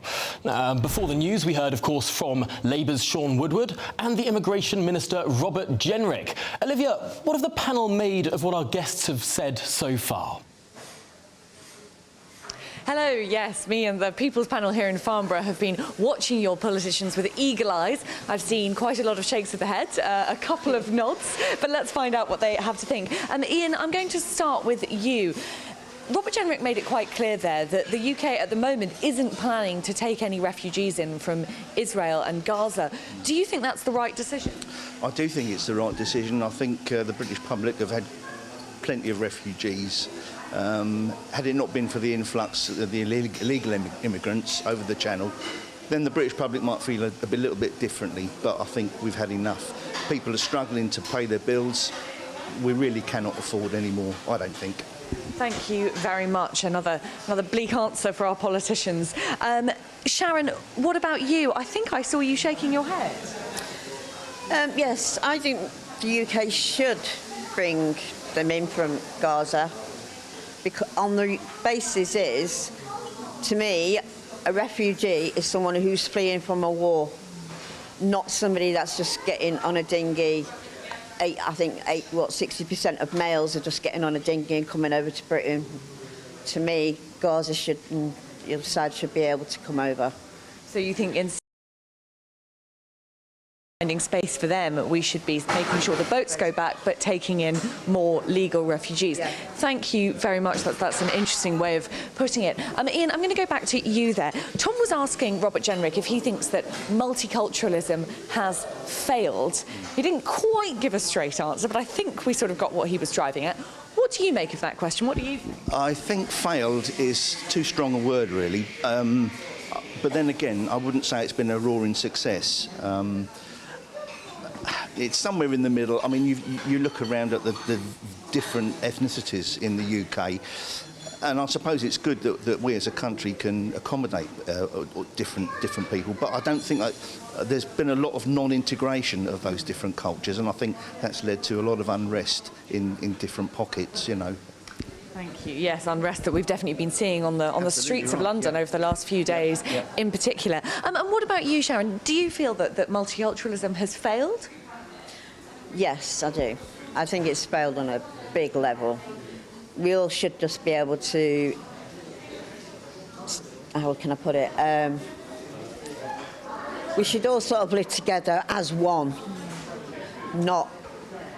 Before the news, we heard, of course, from Labour's Sean Woodward and the Immigration Minister, Robert Jenrick. Olivia, what have the panel made of what our guests have said so far? Hello, yes, me and the People's Panel here in Farnborough have been watching your politicians with eagle eyes. I've seen quite a lot of shakes of the head, a couple of nods, but let's find out what they have to think. Ian, I'm going to start with you. Robert Jenrick made it quite clear there that the UK at the moment isn't planning to take any refugees in from Israel and Gaza. Do you think that's the right decision? I do think it's the right decision. I think the British public have had plenty of refugees. Had it not been for the influx of the illegal immigrants over the channel, then the British public might feel a little bit differently. But I think we've had enough. People are struggling to pay their bills. We really cannot afford any more, I don't think. Thank you very much. Another bleak answer for our politicians. Sharon, what about you? I think I saw you shaking your head. Yes, I think the UK should bring them in from Gaza. Because on the basis is, to me, a refugee is someone who's fleeing from a war, not somebody that's just getting on a dinghy. I think 60% of males are just getting on a dinghy and coming over to Britain. To me, Gaza should, and the other side should be able to come over. So you think in finding space for them, we should be making sure the boats go back, but taking in more legal refugees. Yeah. Thank you very much. That's an interesting way of putting it. Ian, I'm going to go back to you there. Tom was asking Robert Jenrick if he thinks that multiculturalism has failed. He didn't quite give a straight answer, but I think we sort of got what he was driving at. What do you make of that question? What do you think? I think failed is too strong a word, really. But then again, I wouldn't say it's been a roaring success. It's somewhere in the middle. I mean, you look around at the different ethnicities in the UK, and I suppose it's good that we as a country can accommodate different people. But I don't think there's been a lot of non-integration of those different cultures, and I think that's led to a lot of unrest in different pockets, you know. Thank you. Yes, unrest that we've definitely been seeing on the streets of London over the last few days in particular. And what about you, Sharon? Do you feel that multiculturalism has failed? Yes, I do. I think it's failed on a big level. We all should just be able to, how can I put it? We should all sort of live together as one, not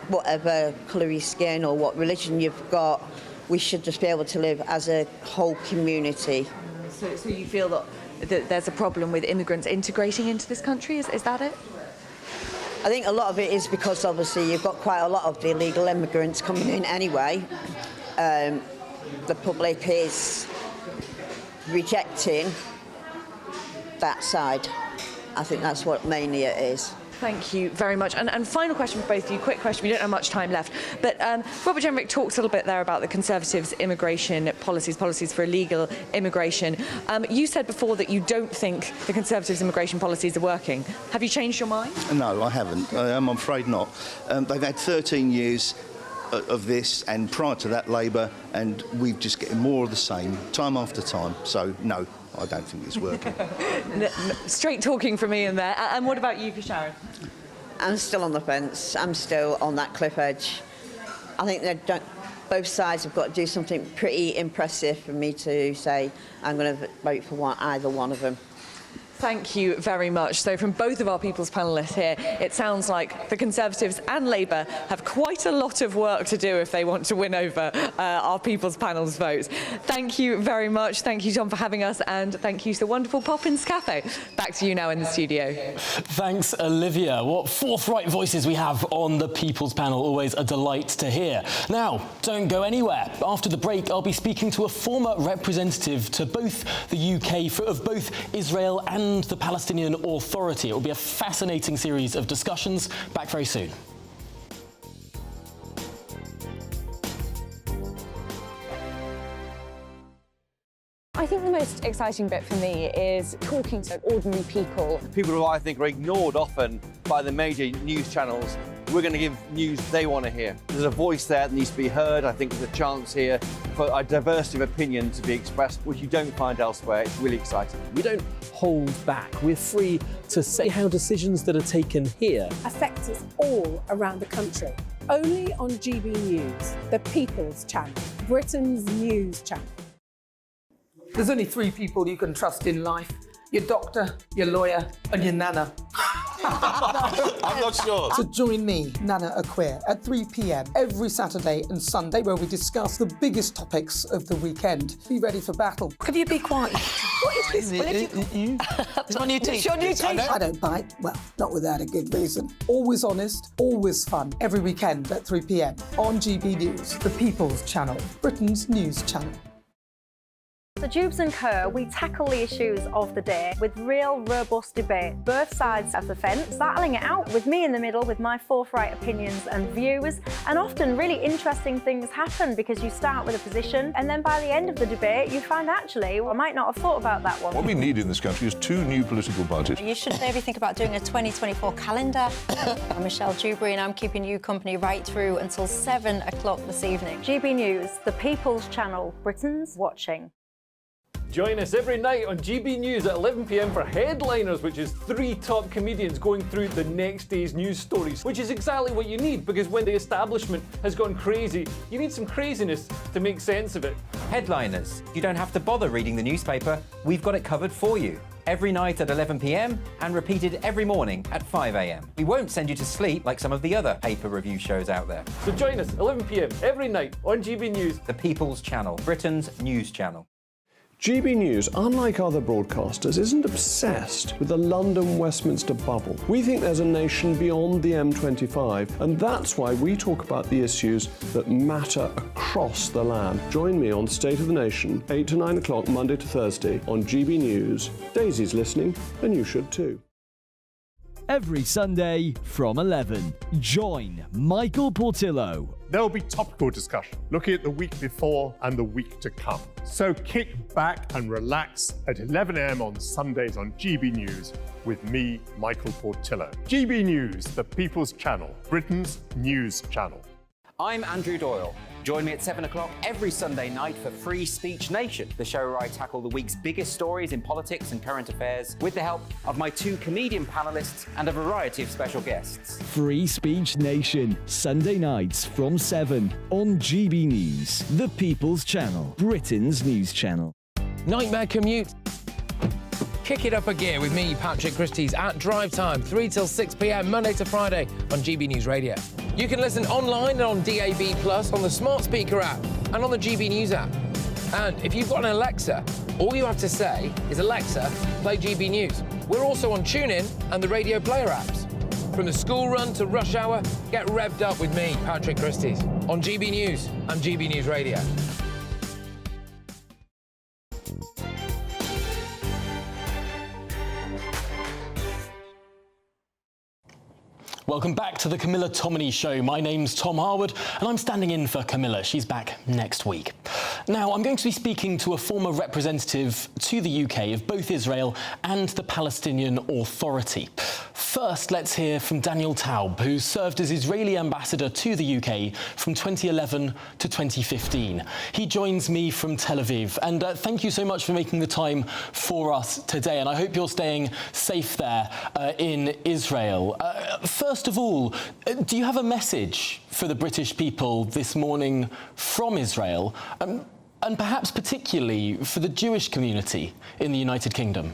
whatever colour of skin or what religion you've got. We should just be able to live as a whole community. So you feel that there's a problem with immigrants integrating into this country? Is that it? I think a lot of it is because obviously you've got quite a lot of the illegal immigrants coming in anyway. The public is rejecting that side. I think that's what mainly it is. Thank you very much. And final question for both of you, quick question, we don't have much time left. But Robert Jenrick talks a little bit there about the Conservatives' immigration policies for illegal immigration. You said before that you don't think the Conservatives' immigration policies are working. Have you changed your mind? No, I haven't. I'm afraid not. They've had 13 years of this, and prior to that, Labour, and we're just getting more of the same, time after time. So, no, I don't think it's working. Straight talking from Ian there. And what about you, Sharon? I'm still on the fence. I'm still on that cliff edge. I think both sides have got to do something pretty impressive for me to say I'm going to vote for either one of them. Thank you very much. So from both of our People's panellists here, it sounds like the Conservatives and Labour have quite a lot of work to do if they want to win over our People's panel's votes. Thank you very much. Thank you, Tom, for having us, and thank you to the wonderful Poppins Cafe. Back to you now in the studio. Thanks, Olivia. What forthright voices we have on the People's panel. Always a delight to hear. Now, don't go anywhere. After the break, I'll be speaking to a former representative to both the UK of both Israel and the Palestinian Authority. It will be a fascinating series of discussions. Back very soon. I think the most exciting bit for me is talking to ordinary people. People who I think are ignored often by the major news channels. We're going to give news they want to hear. There's a voice there that needs to be heard. I think there's a chance here for a diversity of opinion to be expressed, which you don't find elsewhere. It's really exciting. We don't hold back. We're free to say how decisions that are taken here affect us all around the country. Only on GB News, the People's Channel, Britain's news channel. There's only 3 people you can trust in life. Your doctor, your lawyer, and your nana. I'm not sure. So join me, Nana Aquia, at 3 p.m. every Saturday and Sunday, where we discuss the biggest topics of the weekend. Be ready for battle. Could you be quiet? What is this? It's on your teeth. It's on your teeth. I don't bite. Well, not without a good reason. Always honest, always fun. Every weekend at 3 p.m. on GB News, the People's Channel, Britain's news channel. So Jubes and Kerr, we tackle the issues of the day with real, robust debate. Both sides of the fence, battling it out with me in the middle with my forthright opinions and views. And often really interesting things happen because you start with a position and then by the end of the debate you find actually, well, I might not have thought about that one. What we need in this country is 2 new political parties. You should maybe think about doing a 2024 calendar. I'm Michelle Dewberry and I'm keeping you company right through until 7 o'clock this evening. GB News, the People's Channel, Britain's watching. Join us every night on GB News at 11 p.m. for Headliners, which is 3 top comedians going through the next day's news stories, which is exactly what you need, because when the establishment has gone crazy, you need some craziness to make sense of it. Headliners. You don't have to bother reading the newspaper. We've got it covered for you. Every night at 11 p.m. and repeated every morning at 5 a.m. We won't send you to sleep like some of the other paper review shows out there. So join us 11 p.m. every night on GB News. The People's Channel, Britain's news channel. GB News, unlike other broadcasters, isn't obsessed with the London-Westminster bubble. We think there's a nation beyond the M25, and that's why we talk about the issues that matter across the land. Join me on State of the Nation, 8 to 9 o'clock, Monday to Thursday, on GB News. Daisy's listening, and you should too. Every Sunday from 11, join Michael Portillo. There will be topical discussion, looking at the week before and the week to come. So kick back and relax at 11 a.m. on Sundays on GB News with me, Michael Portillo. GB News, the People's Channel, Britain's news channel. I'm Andrew Doyle. Join me at 7 o'clock every Sunday night for Free Speech Nation, the show where I tackle the week's biggest stories in politics and current affairs with the help of my 2 comedian panellists and a variety of special guests. Free Speech Nation, Sunday nights from 7 on GB News, the People's Channel, Britain's news channel. Nightmare commute. Kick it up a gear with me, Patrick Christie's, at Drive Time, 3 till 6 p.m, Monday to Friday on GB News Radio. You can listen online and on DAB+, on the smart speaker app, and on the GB News app. And if you've got an Alexa, all you have to say is, Alexa, play GB News. We're also on TuneIn and the Radio Player apps. From the school run to rush hour, get revved up with me, Patrick Christie's, on GB News and GB News Radio. Welcome back to the Camilla Tominey Show. My name's Tom Harwood, and I'm standing in for Camilla. She's back next week. Now, I'm going to be speaking to a former representative to the UK of both Israel and the Palestinian Authority. First, let's hear from Daniel Taub, who served as Israeli ambassador to the UK from 2011 to 2015. He joins me from Tel Aviv, and thank you so much for making the time for us today, and I hope you're staying safe there in Israel. First of all, do you have a message for the British people this morning from Israel, and perhaps particularly for the Jewish community in the United Kingdom?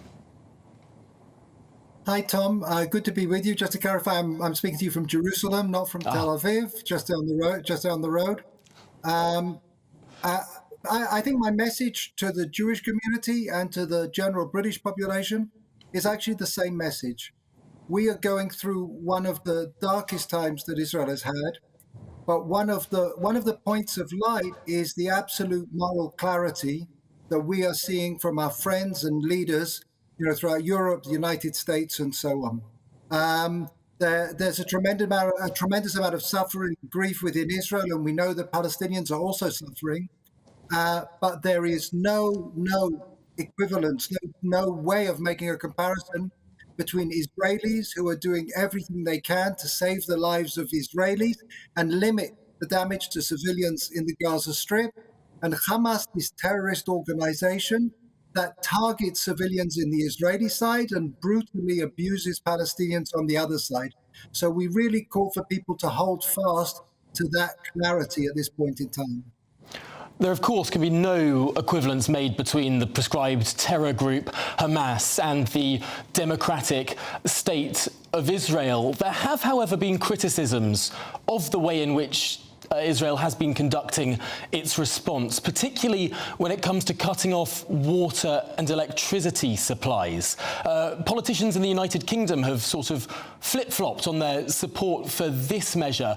Hi, Tom. Good to be with you. Just to clarify, I'm speaking to you from Jerusalem, not from Tel Aviv, just down the road. I think my message to the Jewish community and to the general British population is actually the same message. We are going through one of the darkest times that Israel has had, but one of the points of light is the absolute moral clarity that we are seeing from our friends and leaders, throughout Europe, the United States, and so on. There's a tremendous amount of suffering, grief within Israel, and we know that Palestinians are also suffering. But there is no equivalence, no way of making a comparison between Israelis who are doing everything they can to save the lives of Israelis and limit the damage to civilians in the Gaza Strip, and Hamas, this terrorist organization that targets civilians in the Israeli side and brutally abuses Palestinians on the other side. So we really call for people to hold fast to that clarity at this point in time. There, of course, can be no equivalence made between the proscribed terror group Hamas and the democratic state of Israel. There have, however, been criticisms of the way in which Israel has been conducting its response, particularly when it comes to cutting off water and electricity supplies. Politicians in the United Kingdom have sort of flip-flopped on their support for this measure.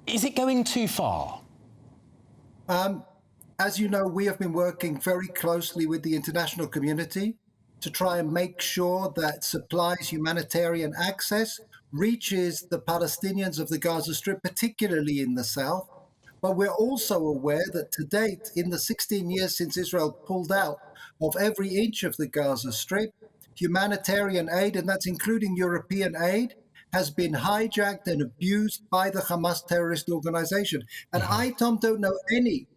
Is it going too far? As you know, we have been working very closely with the international community to try and make sure that supplies, humanitarian access reaches the Palestinians of the Gaza Strip, particularly in the south. But we're also aware that to date, in the 16 years since Israel pulled out of every inch of the Gaza Strip, humanitarian aid, and that's including European aid, has been hijacked and abused by the Hamas terrorist organization. And I, Tom, don't know any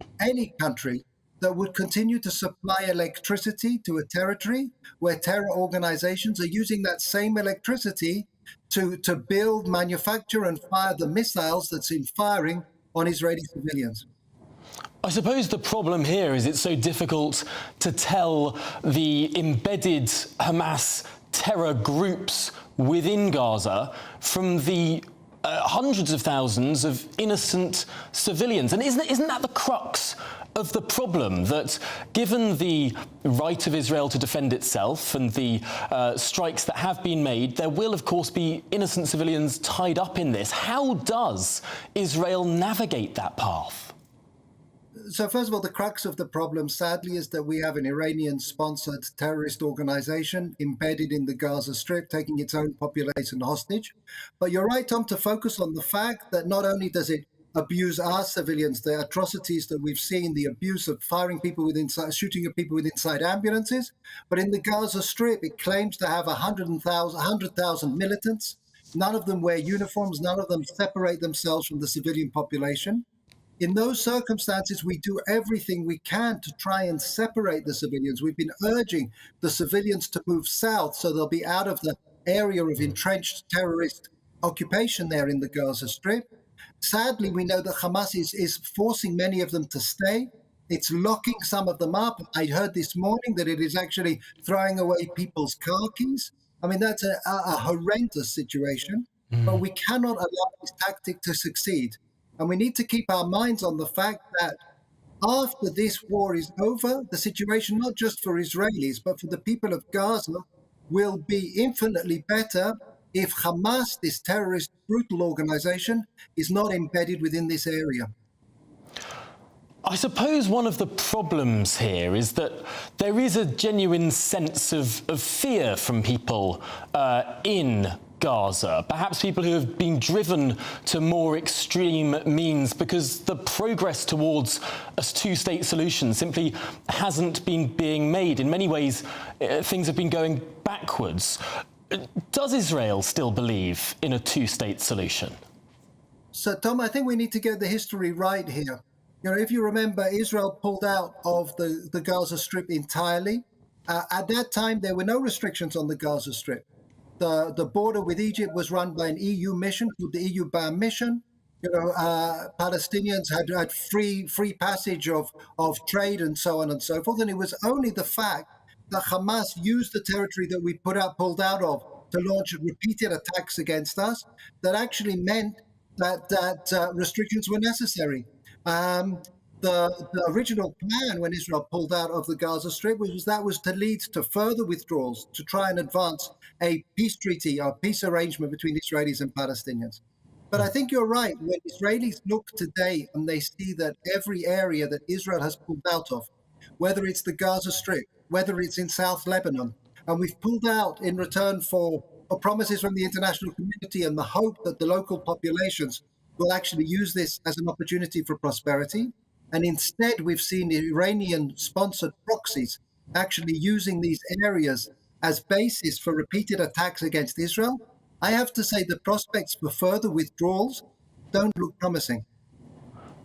country that would continue to supply electricity to a territory where terror organizations are using that same electricity to build, manufacture, and fire the missiles that's been firing on Israeli civilians. I suppose the problem here is it's so difficult to tell the embedded Hamas terror groups within Gaza from the hundreds of thousands of innocent civilians. And isn't that the crux of the problem, that given the right of Israel to defend itself and the strikes that have been made, there will, of course, be innocent civilians tied up in this? How does Israel navigate that path? So first of all, the crux of the problem, sadly, is that we have an Iranian-sponsored terrorist organization embedded in the Gaza Strip, taking its own population hostage. But you're right, Tom, to focus on the fact that not only does it abuse our civilians, the atrocities that we've seen, the abuse of firing people shooting at people with inside ambulances, but in the Gaza Strip, it claims to have 100,000 militants. None of them wear uniforms. None of them separate themselves from the civilian population. In those circumstances, we do everything we can to try and separate the civilians. We've been urging the civilians to move south so they'll be out of the area of entrenched terrorist occupation there in the Gaza Strip. Sadly, we know that Hamas is forcing many of them to stay. It's locking some of them up. I heard this morning that it is actually throwing away people's car keys. I mean, that's a horrendous situation, but we cannot allow this tactic to succeed. And we need to keep our minds on the fact that after this war is over, the situation, not just for Israelis, but for the people of Gaza, will be infinitely better if Hamas, this terrorist, brutal organization, is not embedded within this area. I suppose one of the problems here is that there is a genuine sense of fear from people in Gaza, perhaps people who have been driven to more extreme means because the progress towards a two-state solution simply hasn't been being made. In many ways, things have been going backwards. Does Israel still believe in a two-state solution? So, Tom, I think we need to get the history right here. If you remember, Israel pulled out of the Gaza Strip entirely. At that time, there were no restrictions on the Gaza Strip. The border with Egypt was run by an EU mission called the EU-BAM mission. Palestinians had free passage of trade and so on and so forth. And it was only the fact that Hamas used the territory that we pulled out of to launch repeated attacks against us that actually meant that restrictions were necessary. The original plan when Israel pulled out of the Gaza Strip was to lead to further withdrawals to try and advance a peace treaty or peace arrangement between Israelis and Palestinians. But I think you're right. When Israelis look today and they see that every area that Israel has pulled out of, whether it's the Gaza Strip, whether it's in South Lebanon, and we've pulled out in return for promises from the international community and the hope that the local populations will actually use this as an opportunity for prosperity. And instead, we've seen Iranian-sponsored proxies actually using these areas as basis for repeated attacks against Israel. I have to say the prospects for further withdrawals don't look promising.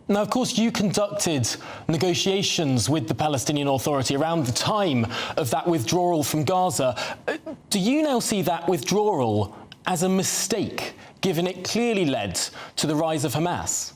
Now, of course, you conducted negotiations with the Palestinian Authority around the time of that withdrawal from Gaza. Do you now see that withdrawal as a mistake, given it clearly led to the rise of Hamas?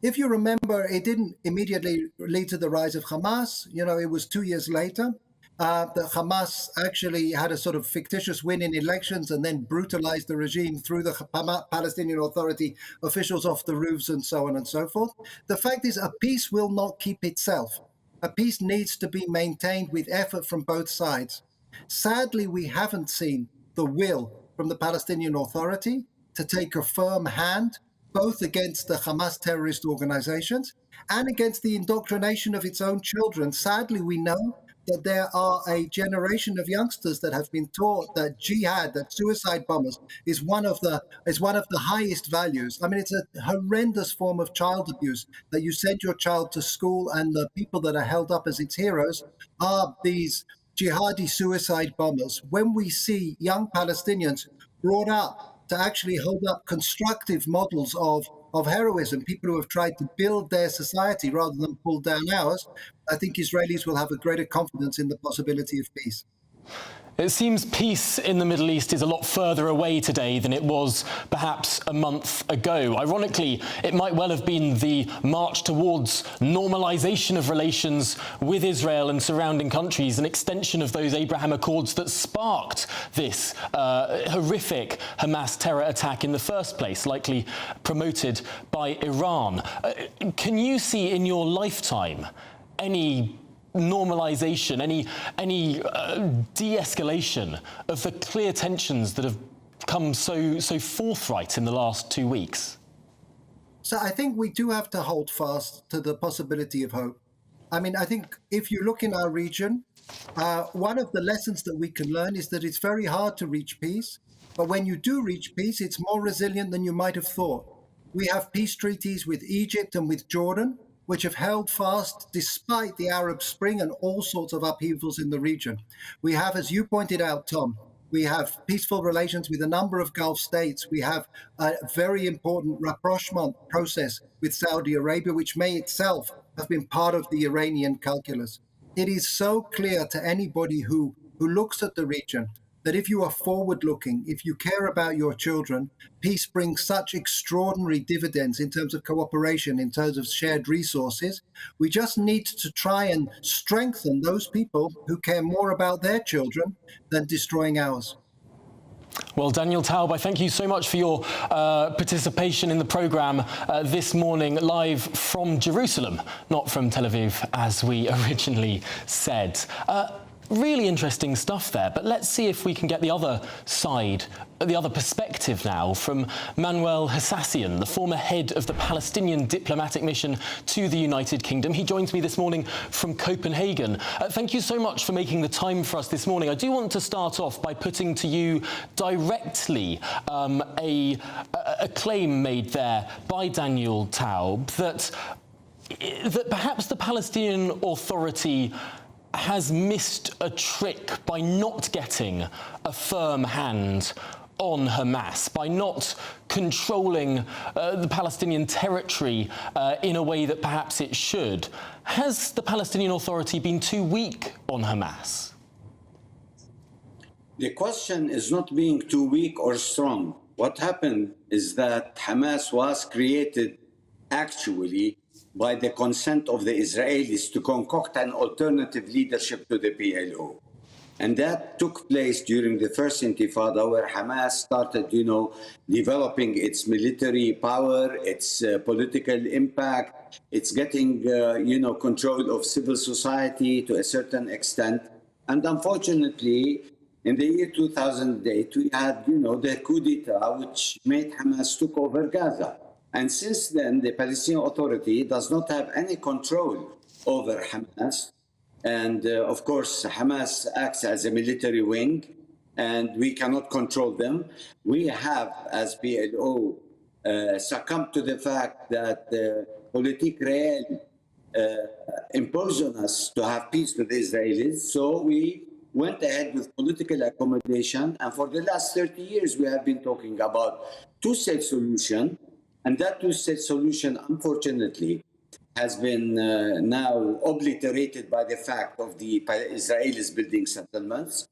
If you remember, it didn't immediately lead to the rise of Hamas. It was 2 years later. The Hamas actually had a sort of fictitious win in elections and then brutalized the regime, threw the Palestinian Authority officials off the roofs and so on and so forth. The fact is, a peace will not keep itself. A peace needs to be maintained with effort from both sides. Sadly, we haven't seen the will from the Palestinian Authority to take a firm hand, both against the Hamas terrorist organizations and against the indoctrination of its own children. Sadly, we know that there are a generation of youngsters that have been taught that jihad, that suicide bombers, is one of the highest values. I mean, it's a horrendous form of child abuse that you send your child to school and the people that are held up as its heroes are these jihadi suicide bombers. When we see young Palestinians brought up to actually hold up constructive models of heroism, people who have tried to build their society rather than pull down ours, I think Israelis will have a greater confidence in the possibility of peace. It seems peace in the Middle East is a lot further away today than it was perhaps a month ago. Ironically, it might well have been the march towards normalization of relations with Israel and surrounding countries, an extension of those Abraham Accords that sparked this horrific Hamas terror attack in the first place, likely promoted by Iran. Can you see in your lifetime any normalization, any de-escalation of the clear tensions that have come so forthright in the last 2 weeks? So I think we do have to hold fast to the possibility of hope. I mean, I think if you look in our region, one of the lessons that we can learn is that it's very hard to reach peace, but when you do reach peace, it's more resilient than you might have thought. We have peace treaties with Egypt and with Jordan, which have held fast despite the Arab Spring and all sorts of upheavals in the region. We have, as you pointed out, Tom, we have peaceful relations with a number of Gulf states. We have a very important rapprochement process with Saudi Arabia, which may itself have been part of the Iranian calculus. It is so clear to anybody who looks at the region that if you are forward-looking, if you care about your children, peace brings such extraordinary dividends in terms of cooperation, in terms of shared resources. We just need to try and strengthen those people who care more about their children than destroying ours. Well, Daniel Taub, I thank you so much for your participation in the programme this morning, live from Jerusalem, not from Tel Aviv, as we originally said. Really interesting stuff there, but let's see if we can get the other side, the other perspective now from Manuel Hassassian, the former head of the Palestinian diplomatic mission to the United Kingdom. He joins me this morning from Copenhagen. Thank you so much for making the time for us this morning. I do want to start off by putting to you directly a claim made there by Daniel Taub that perhaps the Palestinian Authority has missed a trick by not getting a firm hand on Hamas, by not controlling the Palestinian territory in a way that perhaps it should. Has the Palestinian Authority been too weak on Hamas? The question is not being too weak or strong. What happened is that Hamas was created actually by the consent of the Israelis to concoct an alternative leadership to the PLO. And that took place during the first Intifada, where Hamas started, developing its military power, its political impact, it's getting, control of civil society to a certain extent. And unfortunately, in the year 2008, we had, the coup d'etat, which made Hamas took over Gaza. And since then, the Palestinian Authority does not have any control over Hamas. And of course, Hamas acts as a military wing, and we cannot control them. We have, as PLO, succumbed to the fact that Politique Réelle imposed on us to have peace with the Israelis. So we went ahead with political accommodation. And for the last 30 years, we have been talking about two-state solution. And that two-state solution, unfortunately, has been now obliterated by the fact of the Israelis building settlements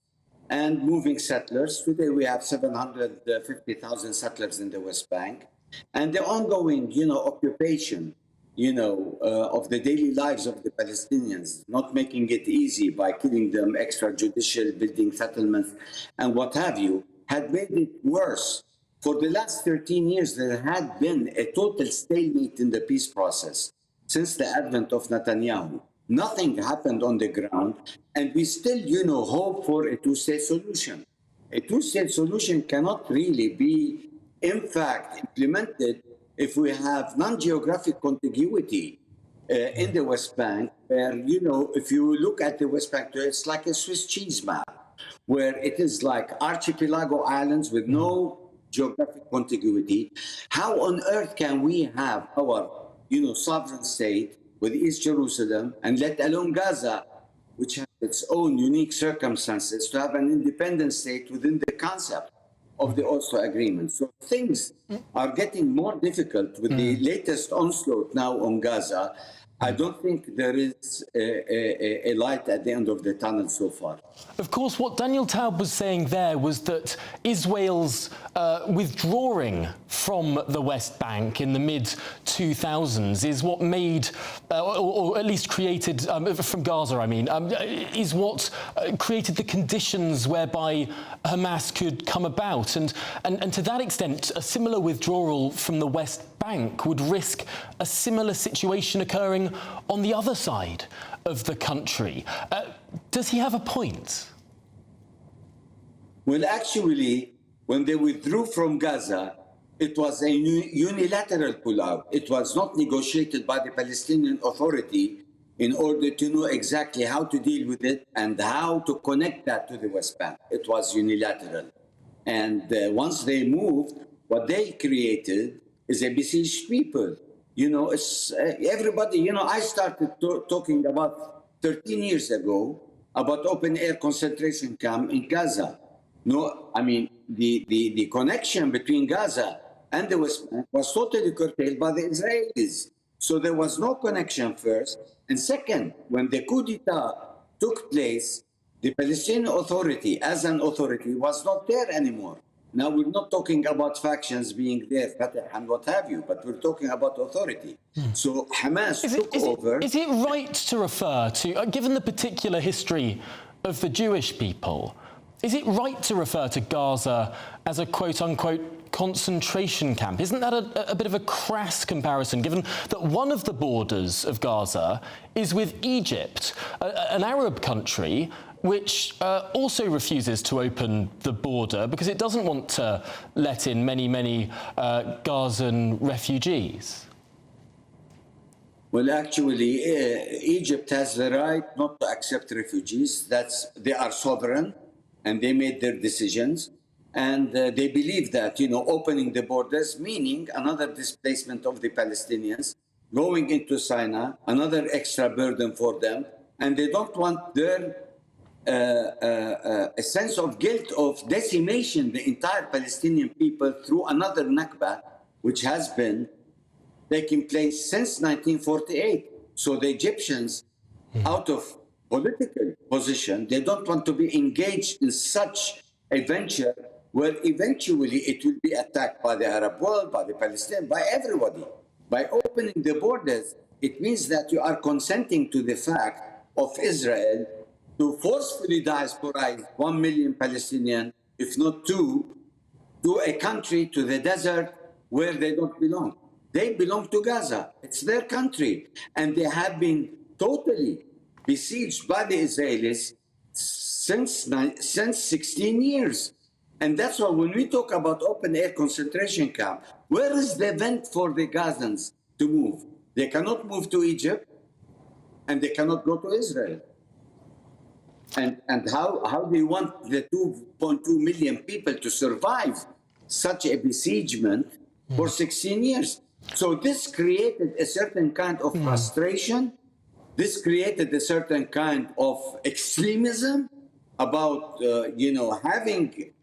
and moving settlers. Today we have 750,000 settlers in the West Bank. And the ongoing, occupation, of the daily lives of the Palestinians, not making it easy by killing them extrajudicial, building settlements, and what have you, had made it worse. For the last 13 years, there had been a total stalemate in the peace process. Since the advent of Netanyahu, nothing happened on the ground, and we still, hope for a two-state solution. A two-state solution cannot really be, in fact, implemented if we have non-geographic contiguity in the West Bank, where, if you look at the West Bank, it's like a Swiss cheese map, where it is like archipelago islands with no geographic contiguity. How on earth can we have our sovereign state with East Jerusalem, and let alone Gaza, which has its own unique circumstances, to have an independent state within the concept of the Oslo Agreement? So things are getting more difficult with the latest onslaught now on Gaza. I don't think there is a light at the end of the tunnel so far. Of course, what Daniel Taub was saying there was that Israel's withdrawing from the West Bank in the mid-2000s is what made, or at least created, from Gaza, is what created the conditions whereby Hamas could come about. And to that extent, a similar withdrawal from the West Bank would risk a similar situation occurring on the other side of the country. Does he have a point? Well, actually, when they withdrew from Gaza, it was a unilateral pullout. It was not negotiated by the Palestinian Authority in order to know exactly how to deal with it and how to connect that to the West Bank. It was unilateral. And once they moved, what they created is a besieged people. It's everybody, I started talking about 13 years ago about open-air concentration camp in Gaza. The connection between Gaza and the West Bank was totally curtailed by the Israelis. So there was no connection first. And second, when the coup d'etat took place, the Palestinian Authority, as an authority, was not there anymore. Now, we're not talking about factions being there, Fatah and what have you, but we're talking about authority. So Hamas took over. Is it right to refer to, given the particular history of the Jewish people, is it right to refer to Gaza as a quote-unquote concentration camp? Isn't that a bit of a crass comparison, given that one of the borders of Gaza is with Egypt, an Arab country which also refuses to open the border because it doesn't want to let in many Gazan refugees. Well, actually, Egypt has the right not to accept refugees. They are sovereign, and they made their decisions. And they believe that, opening the borders, meaning another displacement of the Palestinians, going into Sinai, another extra burden for them. And they don't want their a sense of guilt of decimation the entire Palestinian people through another Nakba, which has been taking place since 1948. So the Egyptians, out of political position, they don't want to be engaged in such a venture where eventually it will be attacked by the Arab world, by the Palestinians, by everybody. By opening the borders, it means that you are consenting to the fact of Israel to forcefully diasporize 1 million Palestinians, if not 2, to a country, to the desert, where they don't belong. They belong to Gaza. It's their country. And they have been totally besieged by the Israelis since 16 years. And that's why when we talk about open-air concentration camp, where is the vent for the Gazans to move? They cannot move to Egypt, and they cannot go to Israel. And how do you want the 2.2 million people to survive such a besiegement for 16 years? So this created a certain kind of frustration. This created a certain kind of extremism about, having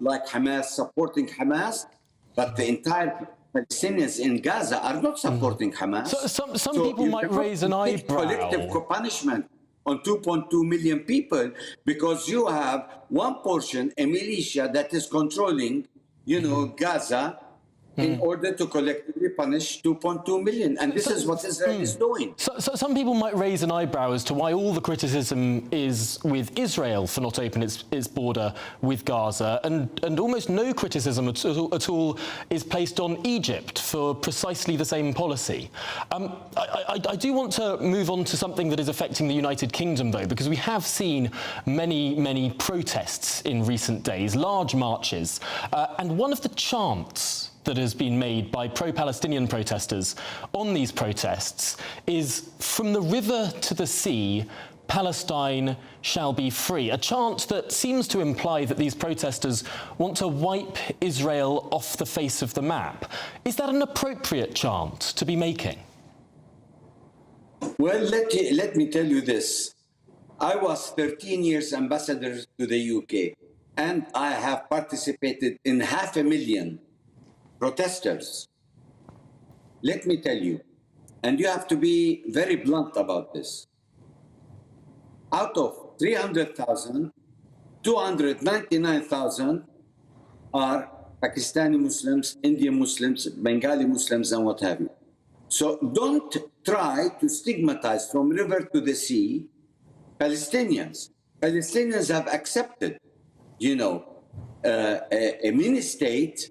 like Hamas, supporting Hamas, but the entire Palestinians in Gaza are not supporting Hamas. So some people might raise an eyebrow. Collective punishment on 2.2 million people because you have one portion, a militia that is controlling, Gaza, in order to collectively punish 2.2 million. And this is what Israel is doing. So some people might raise an eyebrow as to why all the criticism is with Israel for not opening its border with Gaza, and almost no criticism at all is placed on Egypt for precisely the same policy. I do want to move on to something that is affecting the United Kingdom, though, because we have seen many protests in recent days, large marches, and one of the chants that has been made by pro-Palestinian protesters on these protests is "From the river to the sea, Palestine shall be free," a chant that seems to imply that these protesters want to wipe Israel off the face of the map. Is that an appropriate chant to be making? Well, let me tell you this. I was 13 years ambassador to the UK, and I have participated in 500,000 protesters. Let me tell you, and you have to be very blunt about this. Out of 300,000, 299,000 are Pakistani Muslims, Indian Muslims, Bengali Muslims, and what have you. So don't try to stigmatize from river to the sea Palestinians. Palestinians have accepted, a mini-state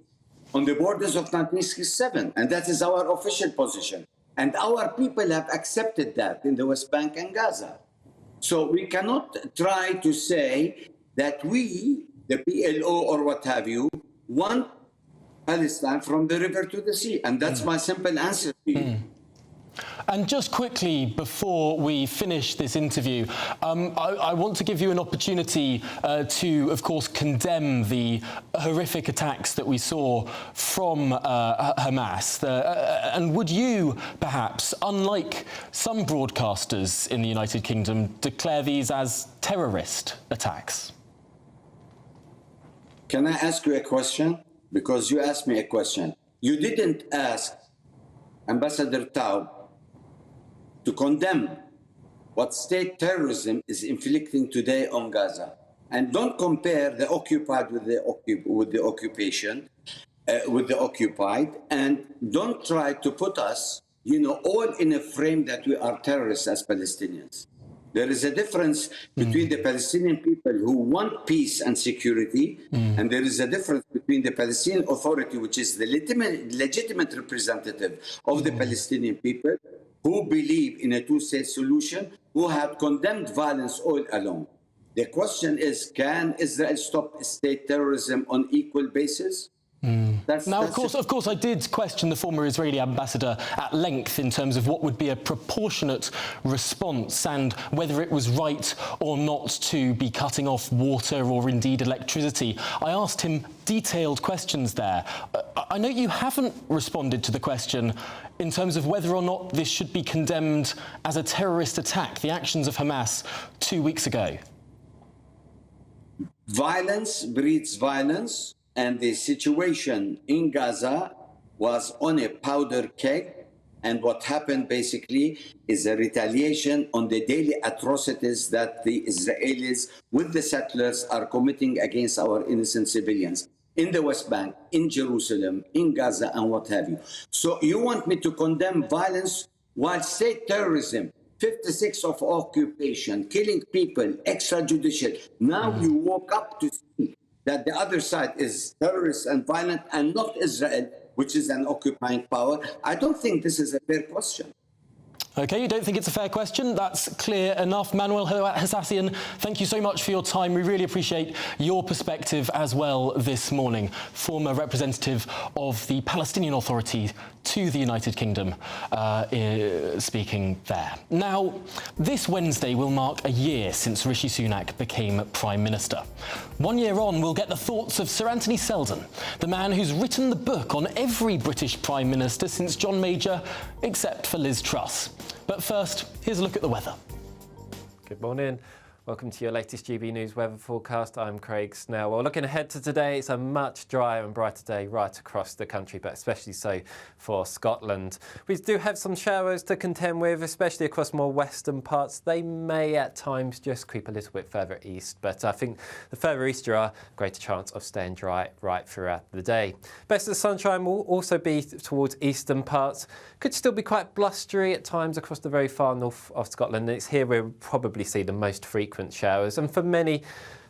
on the borders of 1967, and that is our official position. And our people have accepted that in the West Bank and Gaza. So we cannot try to say that we, the PLO or what have you, want Palestine from the river to the sea. And that's my simple answer to you. And just quickly, before we finish this interview, I want to give you an opportunity to, of course, condemn the horrific attacks that we saw from Hamas. And would you, perhaps, unlike some broadcasters in the United Kingdom, declare these as terrorist attacks? Can I ask you a question? Because you asked me a question. You didn't ask Ambassador Taub to condemn what state terrorism is inflicting today on Gaza. And don't compare the occupied with the occupation, with the occupied, and don't try to put us, all in a frame that we are terrorists as Palestinians. There is a difference between the Palestinian people who want peace and security, and there is a difference between the Palestinian Authority, which is the legitimate representative of the Palestinian people, who believe in a two-state solution, who have condemned violence all along. The question is, can Israel stop state terrorism on equal basis? Of course, I did question the former Israeli ambassador at length in terms of what would be a proportionate response and whether it was right or not to be cutting off water or indeed electricity. I asked him detailed questions there. I know you haven't responded to the question in terms of whether or not this should be condemned as a terrorist attack, the actions of Hamas 2 weeks ago. Violence breeds violence. And the situation in Gaza was on a powder keg. And what happened basically is a retaliation on the daily atrocities that the Israelis with the settlers are committing against our innocent civilians in the West Bank, in Jerusalem, in Gaza, and what have you. So you want me to condemn violence while state terrorism, 56 of occupation, killing people, extrajudicial. Now you woke up to see that the other side is terrorist and violent and not Israel, which is an occupying power. I don't think this is a fair question. OK, you don't think it's a fair question? That's clear enough. Manuel Hassassian, thank you so much for your time. We really appreciate your perspective as well this morning. Former representative of the Palestinian Authority to the United Kingdom, speaking there. Now, this Wednesday will mark a year since Rishi Sunak became Prime Minister. 1 year on, we'll get the thoughts of Sir Anthony Seldon, the man who's written the book on every British Prime Minister since John Major, except for Liz Truss. But first, here's a look at the weather. Good morning. Welcome to your latest GB News weather forecast. I'm Craig Snell. Well, looking ahead to today, it's a much drier and brighter day right across the country, but especially so for Scotland. We do have some showers to contend with, especially across more western parts. They may at times just creep a little bit further east, but I think the further east you are, greater chance of staying dry right throughout the day. Best of the sunshine will also be towards eastern parts. Could still be quite blustery at times across the very far north of Scotland. It's here we'll probably see the most frequent showers, and for many,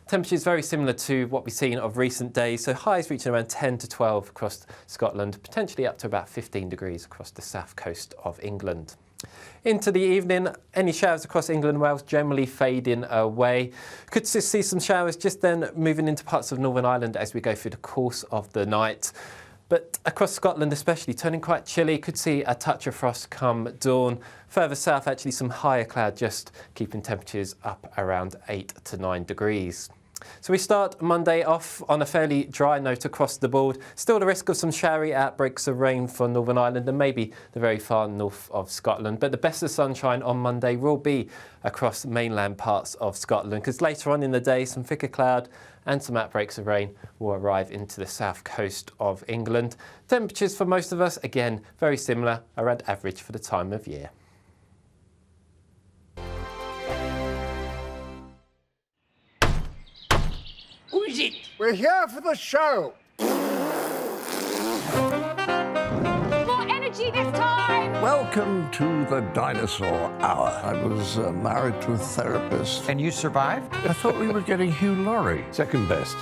temperatures very similar to what we've seen of recent days, so highs reaching around 10 to 12 across Scotland, potentially up to about 15 degrees across the south coast of England. Into the evening, any showers across England and Wales generally fading away. Could see some showers just then moving into parts of Northern Ireland as we go through the course of the night. But across Scotland especially, turning quite chilly, could see a touch of frost come dawn. Further south, actually some higher cloud, just keeping temperatures up around 8 to 9 degrees. So we start Monday off on a fairly dry note across the board. Still the risk of some showery outbreaks of rain for Northern Ireland and maybe the very far north of Scotland. But the best of sunshine on Monday will be across mainland parts of Scotland, because later on in the day, some thicker cloud and some outbreaks of rain will arrive into the south coast of England. Temperatures for most of us, again, very similar, around average for the time of year. Who is it? We're here for the show. More energy this time! Welcome to the Dinosaur Hour. I was married to a therapist. And you survived? I thought we were getting Hugh Laurie. Second best.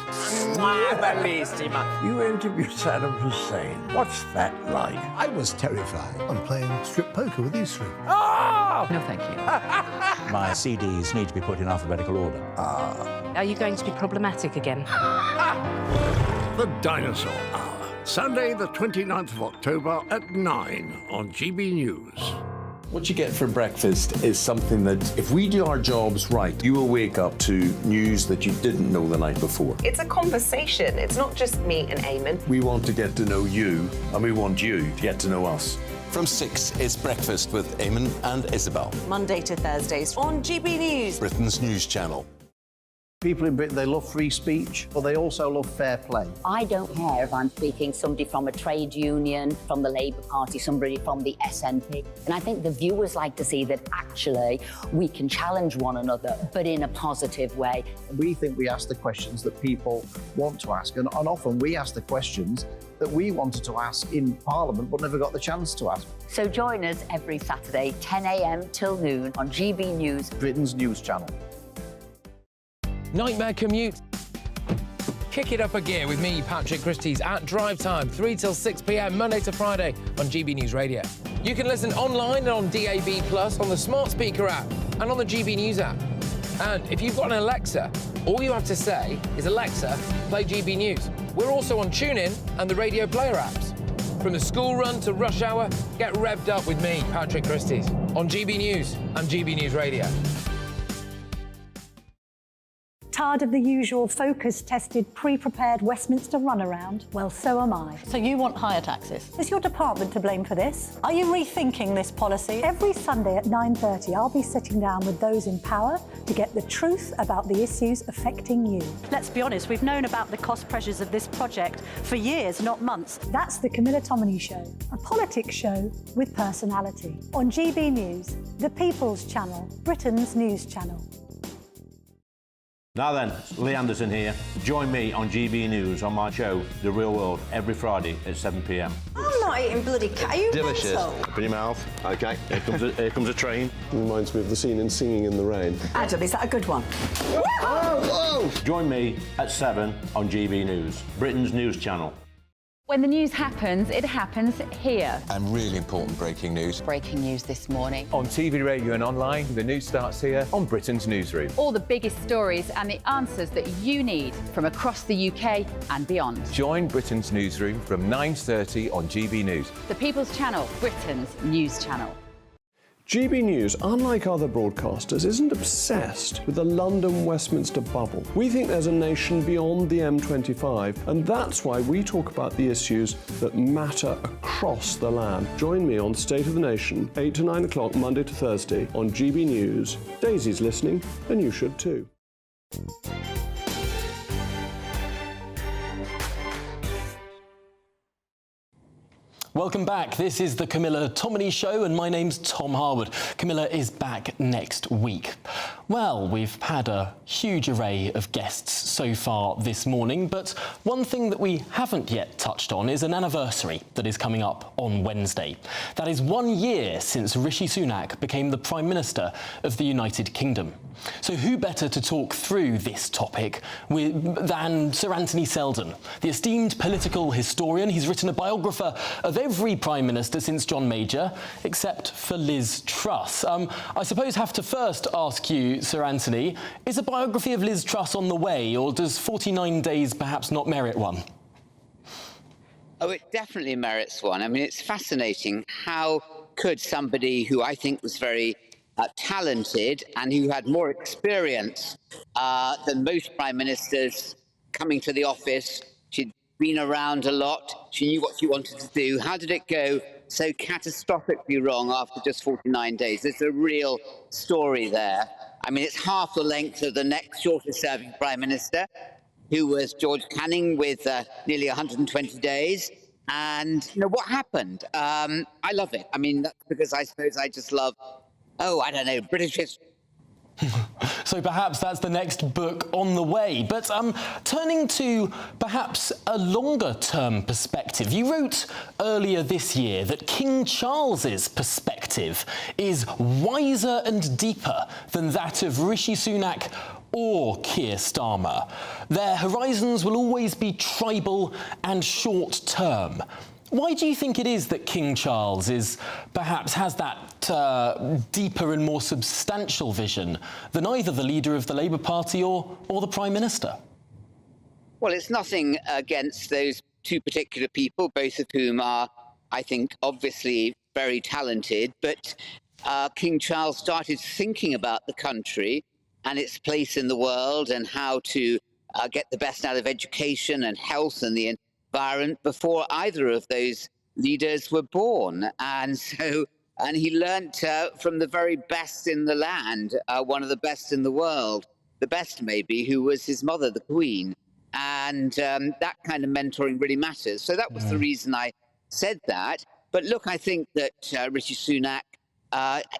You interviewed Saddam Hussein. What's that like? I was terrified. I'm playing strip poker with these three. Ah! No, thank you. My CDs need to be put in alphabetical order. Are you going to be problematic again? The Dinosaur Hour. Sunday, the 29th of October at 9 on GB News. What you get for breakfast is something that, if we do our jobs right, you will wake up to news that you didn't know the night before. It's a conversation. It's not just me and Eamon. We want to get to know you, and we want you to get to know us. From 6, it's Breakfast with Eamon and Isabel. Monday to Thursdays on GB News. Britain's news channel. People in Britain, they love free speech, but they also love fair play. I don't care if I'm speaking somebody from a trade union, from the Labour Party, somebody from the SNP. And I think the viewers like to see that actually we can challenge one another, but in a positive way. We think we ask the questions that people want to ask, and often we ask the questions that we wanted to ask in Parliament but never got the chance to ask. So join us every Saturday, 10 a.m. till noon on GB News, Britain's news channel. Nightmare commute. Kick it up a gear with me, Patrick Christie's, at Drive Time, 3 till 6 p.m, Monday to Friday on GB News Radio. You can listen online and on DAB+, on the smart speaker app and on the GB News app. And if you've got an Alexa, all you have to say is, Alexa, play GB News. We're also on TuneIn and the Radio Player apps. From the school run to rush hour, get revved up with me, Patrick Christys, on GB News and GB News Radio. Tired of the usual focus-tested, pre-prepared Westminster runaround? Well, so am I. So you want higher taxes? Is your department to blame for this? Are you rethinking this policy? Every Sunday at 9:30, I'll be sitting down with those in power to get the truth about the issues affecting you. Let's be honest, we've known about the cost pressures of this project for years, not months. That's the Camilla Tominey Show, a politics show with personality. On GB News, the People's Channel, Britain's news channel. Now then, Lee Anderson here. Join me on GB News on my show, The Real World, every Friday at 7 p.m. I'm not eating bloody cat. Are you Delicious. mental? Open your mouth. OK, here comes a train. Reminds me of the scene in Singing in the Rain. Adam, is that a good one? Whoa! Join me at 7 on GB News, Britain's news channel. When the news happens, it happens here. And really important breaking news. Breaking news this morning. On TV, radio and online, the news starts here on Britain's Newsroom. All the biggest stories and the answers that you need from across the UK and beyond. Join Britain's Newsroom from 9:30 on GB News. The People's Channel, Britain's news channel. GB News, unlike other broadcasters, isn't obsessed with the London-Westminster bubble. We think there's a nation beyond the M25, and that's why we talk about the issues that matter across the land. Join me on State of the Nation, 8 to 9 o'clock, Monday to Thursday, on GB News. Daisy's listening, and you should too. Welcome back. This is the Camilla Tominey Show, and my name's Tom Harwood. Camilla is back next week. Well, we've had a huge array of guests so far this morning, but one thing that we haven't yet touched on is an anniversary that is coming up on Wednesday. That is 1 year since Rishi Sunak became the Prime Minister of the United Kingdom. So who better to talk through this topic than Sir Anthony Seldon, the esteemed political historian. He's written a biographer of every Prime Minister since John Major, except for Liz Truss. I suppose have to first ask you, Sir Anthony, is a biography of Liz Truss on the way, or does 49 days perhaps not merit one? Oh, it definitely merits one. I mean, it's fascinating. How could somebody who I think was very talented and who had more experience than most prime ministers coming to the office, she'd been around a lot, she knew what she wanted to do. How did it go so catastrophically wrong after just 49 days? There's a real story there. I mean, it's half the length of the next shortest serving prime minister, who was George Canning with nearly 120 days. And, you know, what happened? I love it. I mean, that's because I suppose I just love, I don't know, British history. So perhaps that's the next book on the way. But turning to perhaps a longer-term perspective, you wrote earlier this year that King Charles's perspective is wiser and deeper than that of Rishi Sunak or Keir Starmer. Their horizons will always be tribal and short-term. Why do you think it is that King Charles perhaps has that deeper and more substantial vision than either the leader of the Labour Party or the Prime Minister? Well, it's nothing against those two particular people, both of whom are, I think, obviously very talented. But King Charles started thinking about the country and its place in the world and how to get the best out of education and health and the environment before either of those leaders were born. And he learnt from the very best in the land, one of the best in the world, the best maybe, who was his mother, the Queen. And that kind of mentoring really matters. So that was the reason I said that. But look, I think that Rishi Sunak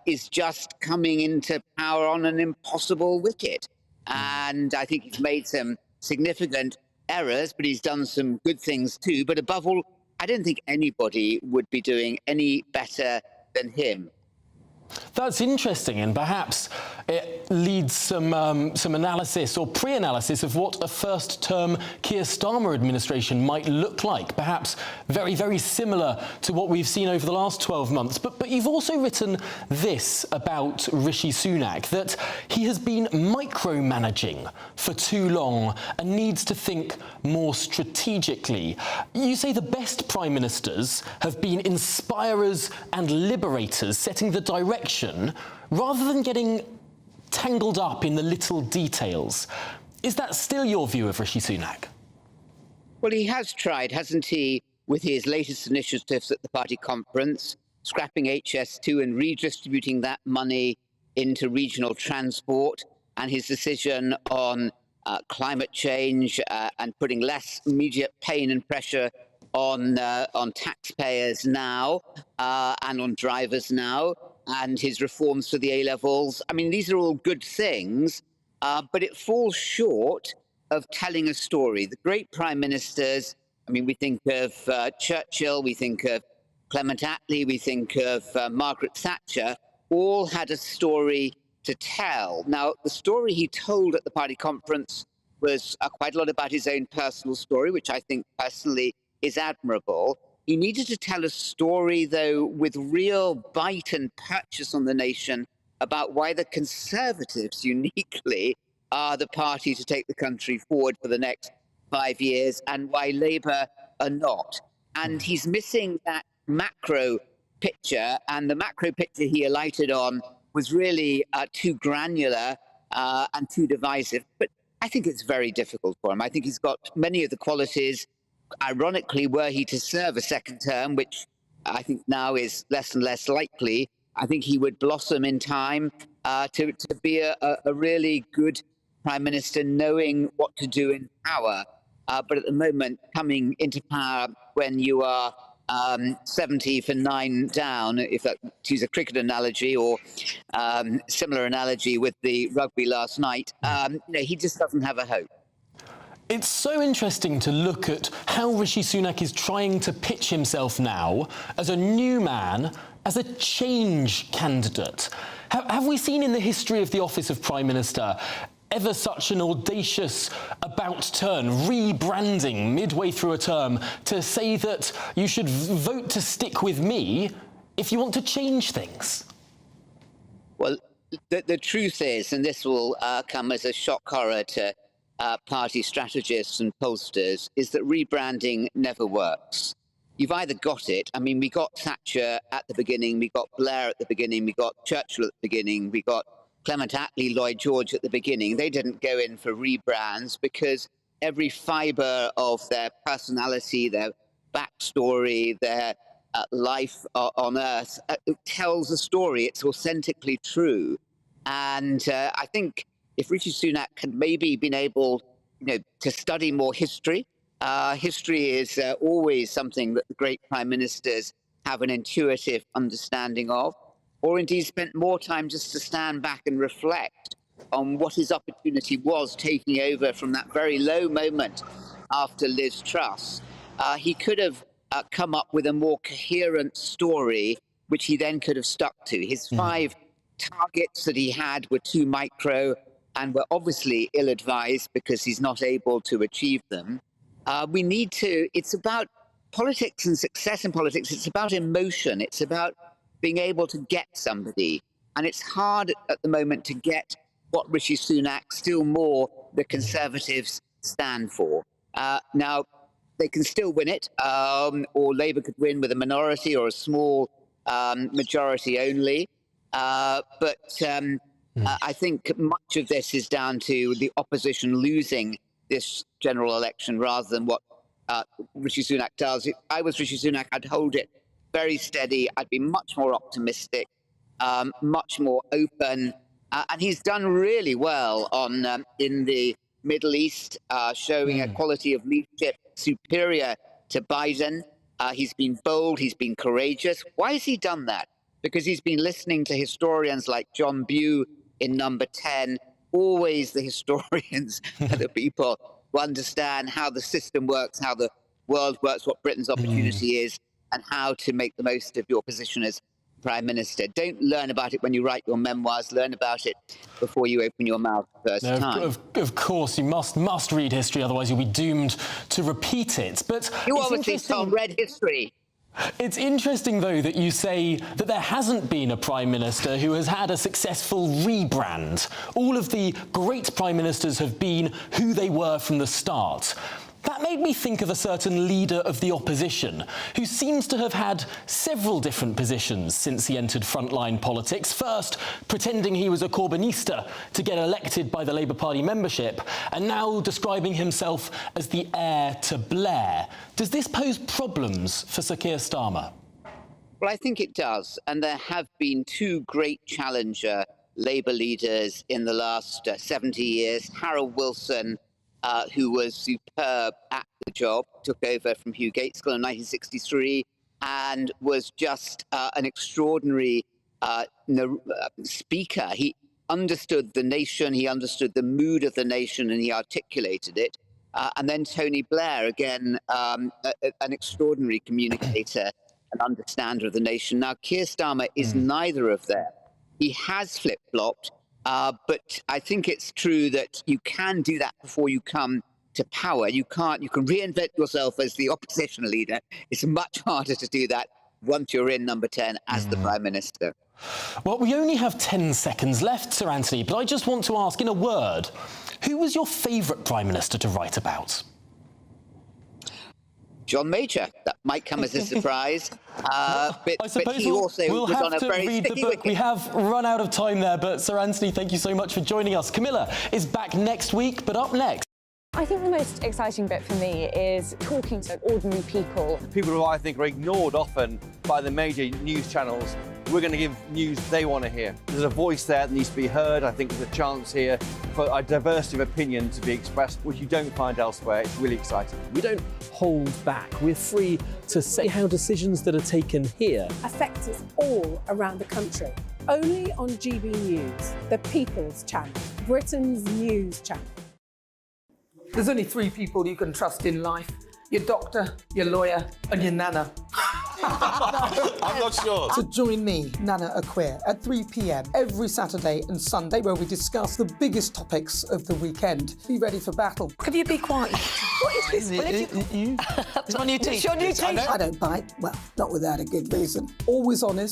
is just coming into power on an impossible wicket. And I think he's made some significant errors, but he's done some good things too. But above all, I don't think anybody would be doing any better than him. That's interesting, and perhaps it leads some analysis or pre-analysis of what a first-term Keir Starmer administration might look like, perhaps very, very similar to what we've seen over the last 12 months. But you've also written this about Rishi Sunak, that he has been micromanaging for too long and needs to think more strategically. You say the best prime ministers have been inspirers and liberators, setting the direction rather than getting tangled up in the little details. Is that still your view of Rishi Sunak? Well, he has tried, hasn't he, with his latest initiatives at the party conference, scrapping HS2 and redistributing that money into regional transport, and his decision on climate change and putting less immediate pain and pressure on taxpayers now and on drivers now, and his reforms for the A-levels. I mean, these are all good things, but it falls short of telling a story. The great prime ministers, I mean, we think of Churchill, we think of Clement Attlee, we think of Margaret Thatcher, all had a story to tell. Now, the story he told at the party conference was quite a lot about his own personal story, which I think personally is admirable. He needed to tell a story, though, with real bite and purchase on the nation about why the Conservatives uniquely are the party to take the country forward for the next 5 years and why Labour are not. And he's missing that macro picture, and the macro picture he alighted on was really too granular and too divisive. But I think it's very difficult for him. I think he's got many of the qualities. Ironically, were he to serve a second term, which I think now is less and less likely, I think he would blossom in time to be a really good prime minister, knowing what to do in power. But at the moment, coming into power when you are 70 for 9 down, if that, to use a cricket analogy or similar analogy with the rugby last night, he just doesn't have a hope. It's so interesting to look at how Rishi Sunak is trying to pitch himself now as a new man, as a change candidate. Have we seen in the history of the office of Prime Minister ever such an audacious about-turn, rebranding midway through a term to say that you should vote to stick with me if you want to change things? Well, the truth is, and this will come as a shock horror to party strategists and pollsters, is that rebranding never works. You've either got it. I mean, we got Thatcher at the beginning, we got Blair at the beginning, we got Churchill at the beginning, we got Clement Attlee, Lloyd George at the beginning. They didn't go in for rebrands because every fibre of their personality, their backstory, their life on Earth tells a story. It's authentically true. And I think if Rishi Sunak had maybe been able, to study more history, history is always something that the great prime ministers have an intuitive understanding of, or indeed spent more time just to stand back and reflect on what his opportunity was taking over from that very low moment after Liz Truss. He could have come up with a more coherent story, which he then could have stuck to. His 5 targets that he had were too micro and were obviously ill-advised because he's not able to achieve them. It's about politics and success in politics. It's about emotion. It's about being able to get somebody. And it's hard at the moment to get what Rishi Sunak, still more the Conservatives, stand for. Now, they can still win it, or Labour could win with a minority or a small majority only. But I think much of this is down to the opposition losing this general election rather than what Rishi Sunak does. If I was Rishi Sunak, I'd hold it very steady. I'd be much more optimistic, much more open. And he's done really well in the Middle East, showing a quality of leadership superior to Biden. He's been bold, he's been courageous. Why has he done that? Because he's been listening to historians like John Bew in Number 10, always the historians are the people who understand how the system works, how the world works, what Britain's opportunity is, and how to make the most of your position as Prime Minister. Don't learn about it when you write your memoirs. Learn about it before you open your mouth the first time. Of course, you must read history, otherwise you'll be doomed to repeat it. But you obviously, Tom, read history. It's interesting, though, that you say that there hasn't been a Prime Minister who has had a successful rebrand. All of the great Prime Ministers have been who they were from the start. That made me think of a certain leader of the opposition who seems to have had several different positions since he entered frontline politics. First, pretending he was a Corbynista to get elected by the Labour Party membership, and now describing himself as the heir to Blair. Does this pose problems for Sir Keir Starmer? Well, I think it does. And there have been two great challenger Labour leaders in the last 70 years. Harold Wilson, who was superb at the job, took over from Hugh Gaitskell in 1963 and was just an extraordinary speaker. He understood the nation, he understood the mood of the nation, and he articulated it. And then Tony Blair, again, an extraordinary communicator and understander of the nation. Now, Keir Starmer is neither of them. He has flip-flopped. But I think it's true that you can do that before you come to power. You can reinvent yourself as the opposition leader. It's much harder to do that once you're in number 10 as the Prime Minister. Well, we only have 10 seconds left, Sir Anthony, but I just want to ask, in a word, who was your favourite Prime Minister to write about? John Major. That might come as a surprise. But he also was on a very sticky wicket. We have run out of time there, but Sir Anthony, thank you so much for joining us. Camilla is back next week, but up next. I think the most exciting bit for me is talking to ordinary people. People who I think are ignored often by the major news channels. We're going to give news they want to hear. There's a voice there that needs to be heard. I think there's a chance here for a diversity of opinion to be expressed, which you don't find elsewhere. It's really exciting. We don't hold back. We're free to say how decisions that are taken here affect us all around the country. Only on GB News, the People's Channel, Britain's news channel. There's only 3 people you can trust in life. Your doctor, your lawyer, and your nana. I'm not sure. So join me, Nana Acquare, at 3 p.m. every Saturday and Sunday, where we discuss the biggest topics of the weekend. Be ready for battle. Could you be quiet? What is this? It's my new teeth. It's your new teeth. I don't bite. Well, not without a good reason. Always honest.